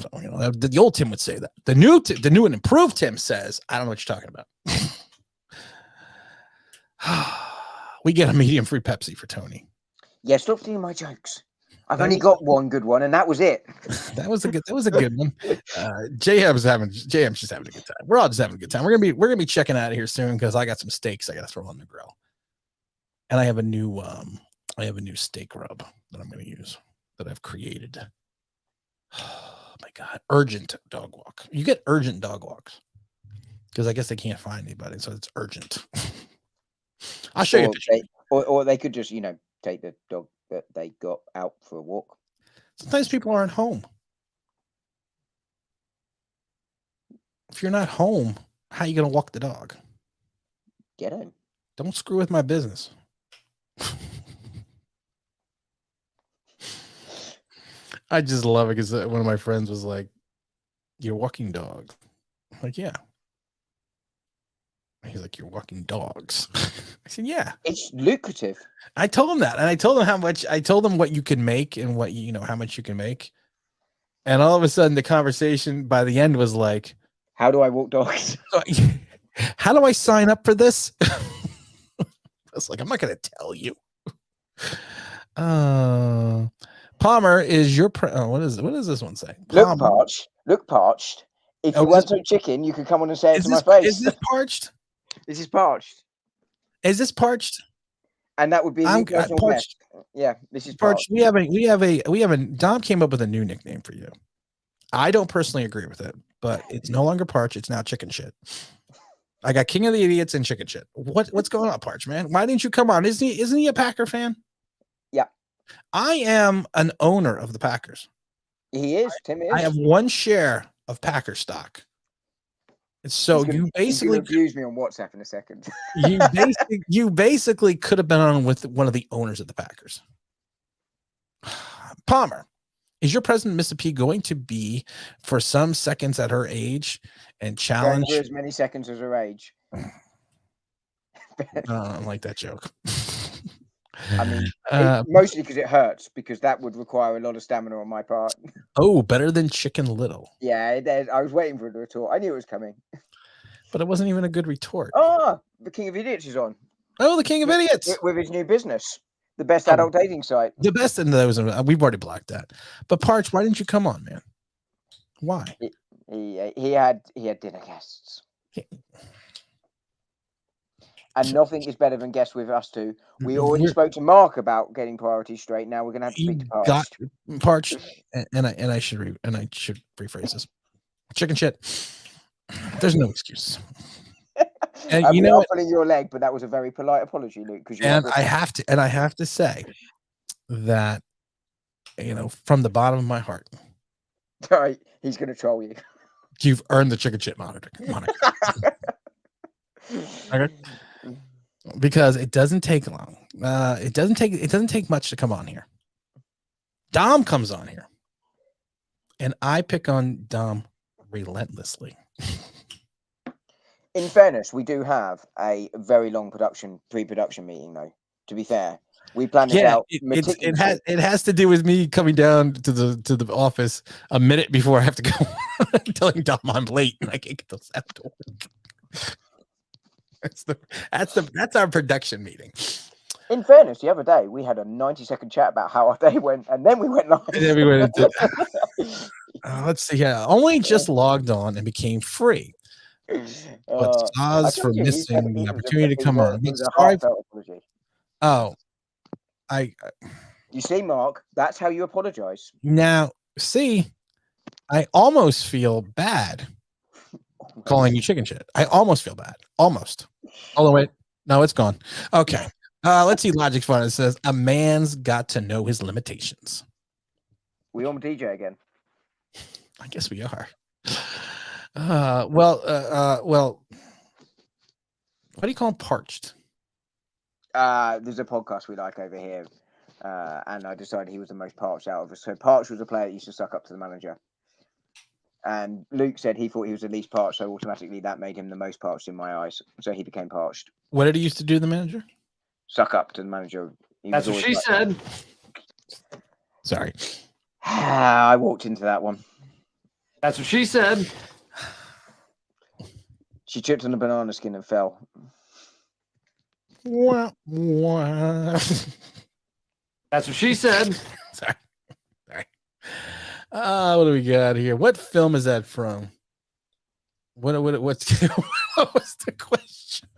So, the old Tim would say that. The new and improved Tim says, I don't know what you're talking about. We get a medium free Pepsi for Tony. Yeah, stop stealing my jokes. I've only got one good one, and that was it. That was a good one. JM's just having a good time. We're all just having a good time. We're gonna be checking out of here soon because I got some steaks I gotta throw on the grill, and I have a new steak rub that I'm gonna use that I've created. Oh my God! Urgent dog walk. You get urgent dog walks because I guess they can't find anybody, so it's urgent. I'll show you. Or they could just, take the dog that they got out for a walk. Sometimes people aren't home. If you're not home, how are you going to walk the dog? Get home. Don't screw with my business. I just love it because one of my friends was like, "You're walking dogs." I'm like, yeah. He's like, "You're walking dogs." I said, "Yeah, it's lucrative." I told him that, and I told him how much. I told him what you can make and what how much you can make. And all of a sudden, the conversation by the end was like, "How do I walk dogs? How do I sign up for this?" I was like, "I'm not going to tell you." Palmer is your. What is this one say? Palmer. Look parched. If you weren't so chicken, you could come on and say it to my face. Is this parched? This is parched. Is this parched? And that would be parched. Yeah, this is parched. We have a Dom came up with a new nickname for you. I don't personally agree with it, but it's no longer parched. It's now chicken shit. I got King of the Idiots and chicken shit. What's going on, Parch, man? Why didn't you come on? Isn't he a Packer fan? Yeah. I am an owner of the Packers. He is. Tim is. I have one share of Packer stock. So you basically abuse me on WhatsApp in a second. you basically could have been on with one of the owners of the Packers. Palmer, is your president Mr. P going to be for some seconds at her age and challenge for as many seconds as her age? I don't like that joke. I mean, mostly because it hurts, because that would require a lot of stamina on my part. Oh, better than Chicken Little. Yeah, I was waiting for the retort. I knew it was coming. But it wasn't even a good retort. Oh, the King of Idiots is on. Oh, the King of Idiots. With his new business. The best adult dating site. The best in those. We've already blocked that. But Parch, why didn't you come on, man? Why? He had dinner guests. And nothing is better than guests with us two. We already spoke to Mark about getting priorities straight. Now we're gonna have to speak to Parch, and I should rephrase this. Chicken shit. There's no excuse. And And you we know are what? pulling your leg, but that was a very polite apology, Luke. Because And I have to say that, from the bottom of my heart, Right, he's going to troll you. you've earned the chicken shit moniker. Okay? Because it doesn't take long. It doesn't take much to come on here. Dom comes on here, and I pick on Dom relentlessly. In fairness, we do have a very long pre-production meeting, though. To be fair, we planned this out. It has to do with me coming down to the office a minute before I have to go, telling Dom I'm late and I can't get those out to work. That's our production meeting. In fairness, the other day we had a 90-second chat about how our day went, and then we went live. And then we went into, let's see. Yeah, only just logged on and became free. But Oz for missing the opportunity to come on. Sorry. Oh, You see, Mark, that's how you apologize. Now, see, I almost feel bad calling you chicken shit. I almost feel bad. Almost. Oh, wait. No, it's gone. Okay. Let's see Logic's Fun. It says, a man's got to know his limitations. We on DJ again? I guess we are. Well, what do you call him? Parched? There's a podcast we like over here, and I decided he was the most parched out of us. So Parched was a player that used to suck up to the manager, and Luke said he thought he was the least parched, so automatically that made him the most parched in my eyes. So he became parched. What did he used to do, the manager? Suck up to the manager. That's what she said. Sorry. I walked into that one. That's what she said. She tripped on a banana skin and fell. Wah, wah. That's what she said. Sorry. What do we got here? What film is that from? What's what was the question?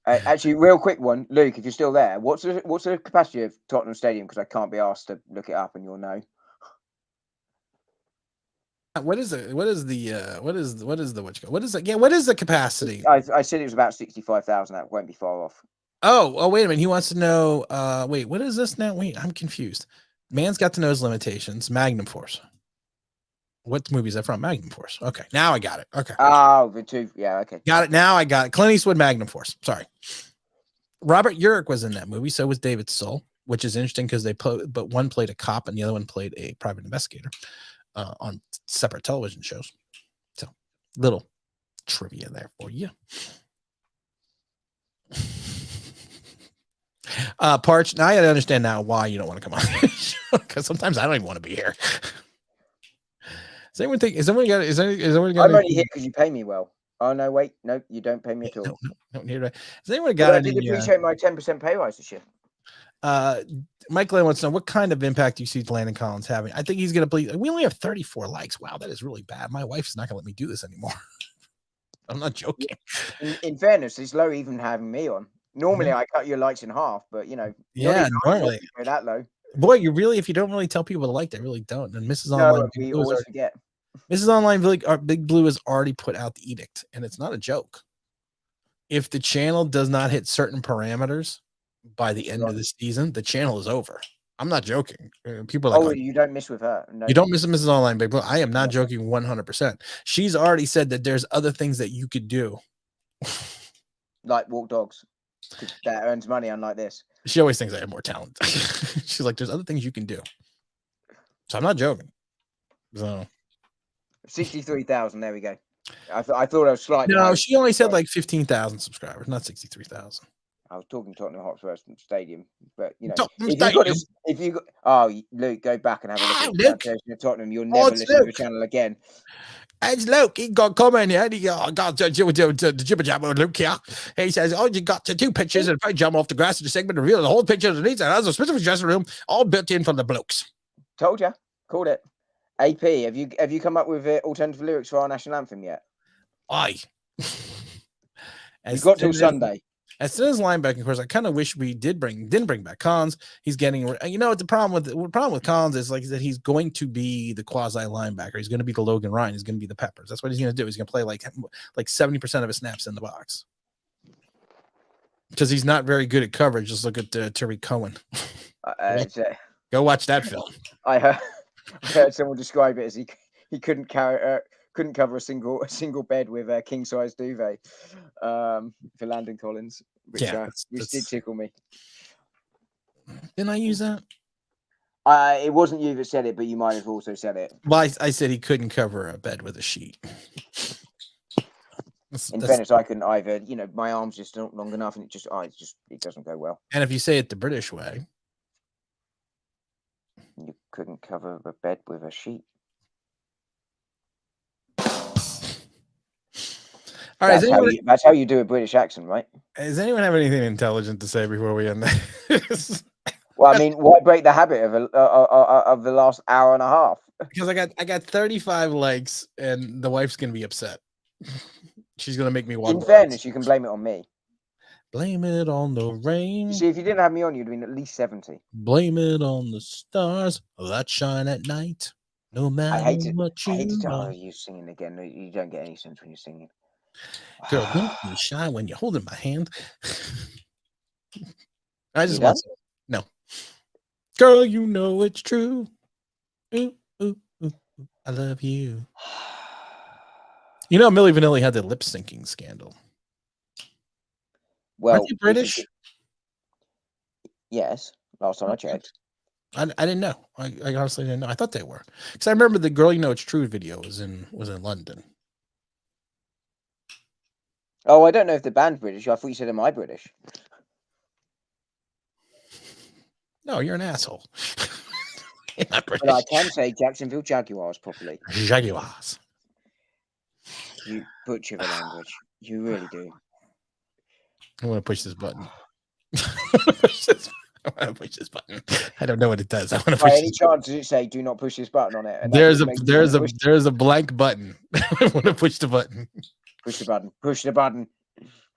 Actually, real quick one, Luke, if you're still there, what's the capacity of Tottenham Stadium? Because I can't be asked to look it up, and you'll know. What is the capacity? I said it was about 65,000. That won't be far off. Oh, wait a minute. He wants to know. Wait, what is this now? Wait, I'm confused. Man's got to know his limitations. Magnum Force. What movie is that from? Magnum Force. Okay, now I got it. Okay. Oh, the two. Yeah, okay. Got it. Now I got it. Clint Eastwood, Magnum Force. Sorry. Robert Urich was in that movie. So was David Soul, which is interesting because but one played a cop and the other one played a private investigator on separate television shows. So little trivia there for you. Parch. Now I understand now why you don't want to come on because sometimes I don't even want to be here. Does anyone think? Is anyone got? I'm only here because you pay me well. Oh no, wait, no, you don't pay me at all. No, here. Has anyone got? I did appreciate my 10% pay rise this year. Mike Lane wants to know what kind of impact you see Landon Collins having. I think he's going to be. We only have 34 likes. Wow, that is really bad. My wife's not going to let me do this anymore. I'm not joking. In fairness, it's low even having me on. Normally, I cut your likes in half, but yeah, normally that low. Boy, if you don't really tell people to like, they really don't. And Mrs. Online, we always forget. Mrs. Online, Big Blue has already put out the edict, and it's not a joke. If the channel does not hit certain parameters by the end of the season, the channel is over. I'm not joking. People are like, you don't miss with her. No. You don't miss Mrs. Online, Big Blue. I am not joking 100%. She's already said that there's other things that you could do. Like walk dogs. That earns money, unlike this. She always thinks I have more talent. She's like, there's other things you can do. So I'm not joking. So 63,000. There we go. I thought I was slightly. No, she only said like 15,000 subscribers, not 63,000. I was talking Tottenham Hotspur Stadium, but if you Luke, go back and have a look at the pronunciation of Tottenham. You'll never listen to the channel again. It's Luke. He got comment here. He got the jibber jabber Luke here. He says, "Oh, you got two pictures and if jump off the grass in the segment reveal the whole picture underneath. And has a specific dressing room, all built in for the blokes." Told you, called it. AP, have you come up with alternative lyrics for our national anthem yet? Aye. You've got till Sunday. As soon as linebacking course, I kind of wish we didn't bring back Collins. He's getting, the problem with Collins is like that he's going to be the quasi linebacker. He's going to be the Logan Ryan. He's going to be the Peppers. That's what he's going to do. He's going to play like 70% of his snaps in the box because he's not very good at coverage. Just look at Tariq Cohen. Go watch that film. I heard someone describe it as he couldn't cover a single bed with a king size duvet for Landon Collins, which did tickle me. Didn't I use that? It wasn't you that said it, but you might have also said it. Well, I said he couldn't cover a bed with a sheet. In fairness, I couldn't either. My arms just not long enough, and it doesn't go well. And if you say it the British way, you couldn't cover a bed with a sheet. All right, that's how you do a British accent, right? Does anyone have anything intelligent to say before we end this? Well, I mean, why break the habit of the last hour and a half? Because I got 35 likes, and the wife's gonna be upset. She's gonna make me watch. In fairness, you can blame it on me. Blame it on the rain. See, if you didn't have me on, you'd have been at least 70. Blame it on the stars that shine at night. No matter what you know. You singing again. You don't get any sense when you're singing. Girl, don't be shy when you're holding my hand. I just want to. No. Girl, you know it's true. Ooh, ooh, ooh, ooh, I love you. Milli Vanilli had the lip syncing scandal. Well, aren't you British? Yes. Last time I checked. I didn't know. I honestly didn't know. I thought they were. Because I remember the Girl You Know It's True video was in London. Oh, I don't know if the band's British. I thought you said, am I British? No, you're an asshole. You're not British. But I can say Jacksonville Jaguars properly. Jaguars. You butcher the language. You really do. I want to push this button. I want to push this button. I don't know what it does. I want to push. By any chance, does it say "Do not push this button" on it? And there's a blank button. I want to push the button. Push the button. Push the button.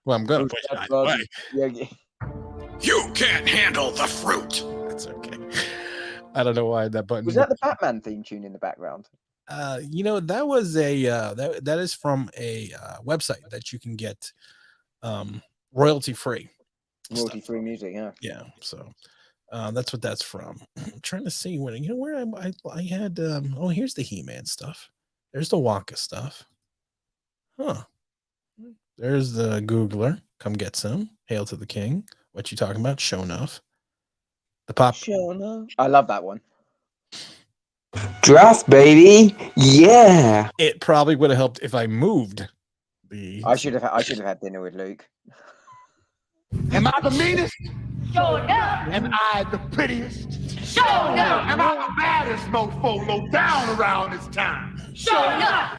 Well, I'm gonna push it either way. Yeah. You can't handle the fruit. That's okay. I don't know why that button. Was that the Batman theme tune in the background? That was that is from a website that you can get royalty free. Royalty free music, yeah. Yeah, so that's what that's from. I'm trying to see where I had here's the He-Man stuff. There's the Wonka stuff. Huh. There's the Googler. Come get some. Hail to the king. What you talking about? Show enough. The pop. Show enough. I love that one. Draft, baby. Yeah. It probably would have helped if I moved. I should have had dinner with Luke. Am I the meanest? Sure enough. Am I the prettiest? Sure enough. Am I the baddest mofo low down around this time? Sure enough.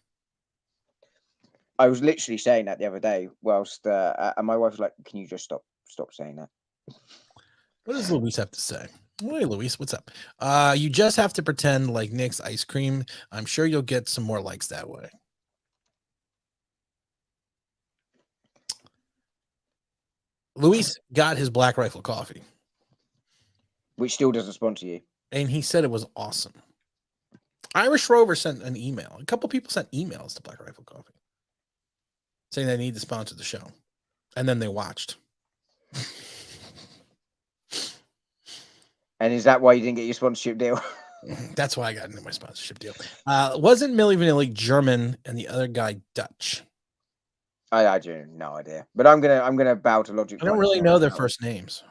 I was literally saying that the other day, whilst and my wife was like, "Can you just stop saying that?" What does Luis have to say? Hey, Luis, what's up? You just have to pretend like Nick's ice cream. I'm sure you'll get some more likes that way. Luis got his Black Rifle coffee, which still doesn't sponsor you, and he said it was awesome. Irish Rover sent an email. A couple people sent emails to Black Rifle Coffee saying they need to sponsor the show, and then they watched. And is that why you didn't get your sponsorship deal? That's why I got into my sponsorship deal. Wasn't Milli Vanilli German and the other guy Dutch? I do no idea, but I'm gonna bow to logic. I don't really know their first names.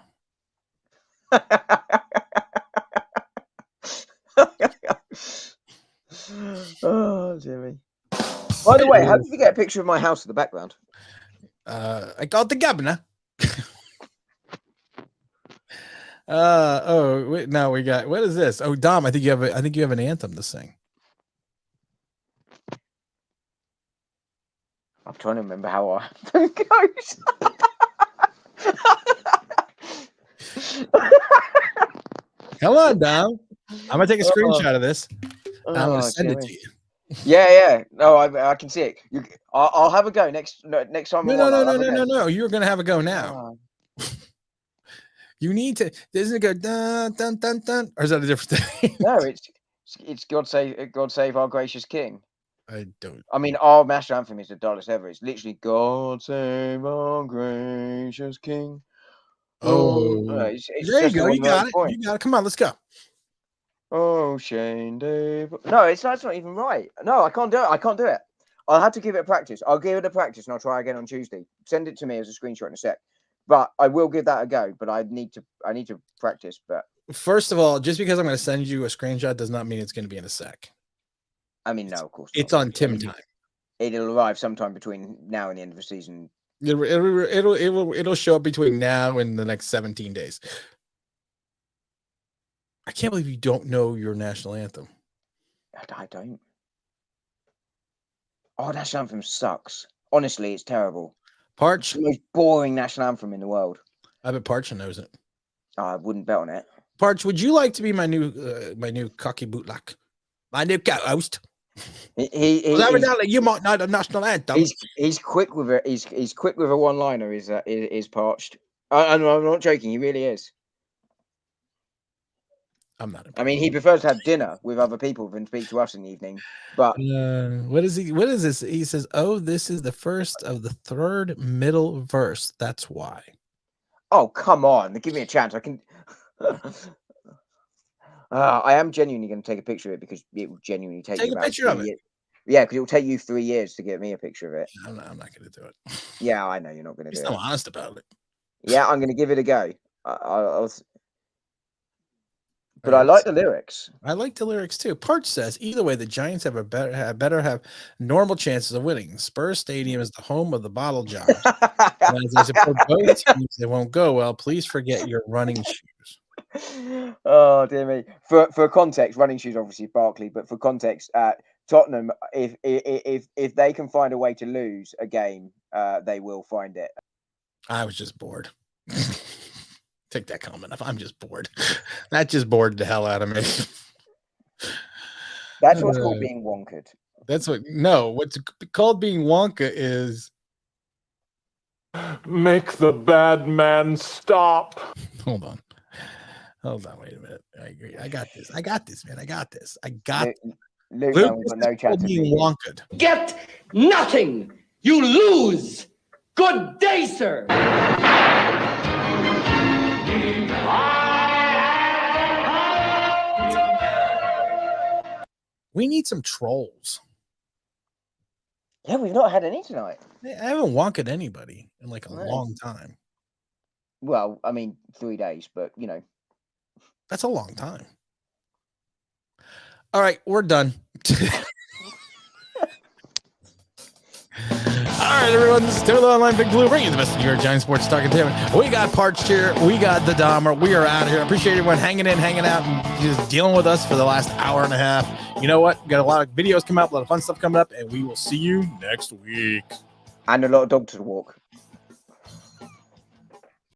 Oh, Jimmy. By the way, how did you get a picture of my house in the background? I called the governor. Wait, now we got, what is this? Oh, Dom, I think you have an anthem to sing. I'm trying to remember how our anthem goes. Come on, Dom. I'm gonna take a screenshot of this. I'm gonna send it to you. Yeah. No, I can see it. I'll have a go next time. No. You're gonna have a go now. You need to. Doesn't it go dun dun dun dun? Or is that a different thing? No, it's God save our gracious King. I don't. I mean, our national anthem is the dullest ever. It's literally God save our gracious King. Oh, it's there you just go. a You got one-note it. point. You got it. Come on, let's go. Oh, Shane Dave. No, it's not even right. No, I can't do it. I can't do it. I'll have to give it a practice. I'll give it a practice and I'll try again on Tuesday. Send it to me as a screenshot in a sec. But I will give that a go. But I need to practice. But First of all, just because I'm going to send you a screenshot does not mean it's going to be in a sec. I mean, no, of course It's not. on Tim time. It'll arrive sometime between now and the end of the season. It'll show up between now and the next 17 days. I can't believe you don't know your national anthem. I don't. Oh, national anthem sucks. Honestly, it's terrible. It's Parch, the most boring national anthem in the world. I bet Parch knows it. I wouldn't bet on it. Parch, would you like to be my new cocky bootlock? My new co-host? You might know the national anthem. He's quick with it. He's quick with a one-liner. Is Parched. I'm not joking. He really is. I'm not. I mean, he prefers to have dinner with other people than speak to us in the evening. But what is he? What is this? He says, "Oh, this is the first of the third middle verse. That's why." oh, come on! Give me a chance. I can. I am genuinely going to take a picture of it because it will genuinely take you a about picture of 3 it. years. Yeah, because it will take you 3 years to get me a picture of it. I'm not going to do it. Yeah, I know you're not going to He's do so it. honest about it. Yeah, I'm going to give it a go. But I like the lyrics. I like the lyrics too. Parch says, either way, the Giants have better have normal chances of winning. Spurs Stadium is the home of the bottle jobs. As I support both teams, they won't go well. Please forget your running shoes. Oh dear me. For context, running shoes obviously Barkley, but for context, Tottenham, if they can find a way to lose a game, they will find it. I was just bored. Take that comment off. I'm just bored. That just bored the hell out of me. That's what's called being wonkered. What's called being Wonka is Make the bad man stop. hold on, wait a minute. I agree. I got this, man. I got this. Luke, Luke, we've got no chance of being beating. wonkered. Get nothing. You lose. Good day, sir. We need some trolls. Yeah, we've not had any tonight. I haven't wonked anybody in like a Nice. long time. Well, I mean, 3 days, but you know. That's a long time. All right, we're done. All right, everyone. This is Tim Online Big Blue, bringing you the best of your Giant Sports Talk Entertainment. We got Parched here. We got the Dahmer. We are out of here. I appreciate everyone hanging out, and just dealing with us for the last hour and a half. You know what? We got a lot of videos coming up, a lot of fun stuff coming up, and we will see you next week. And a lot of dogs to walk.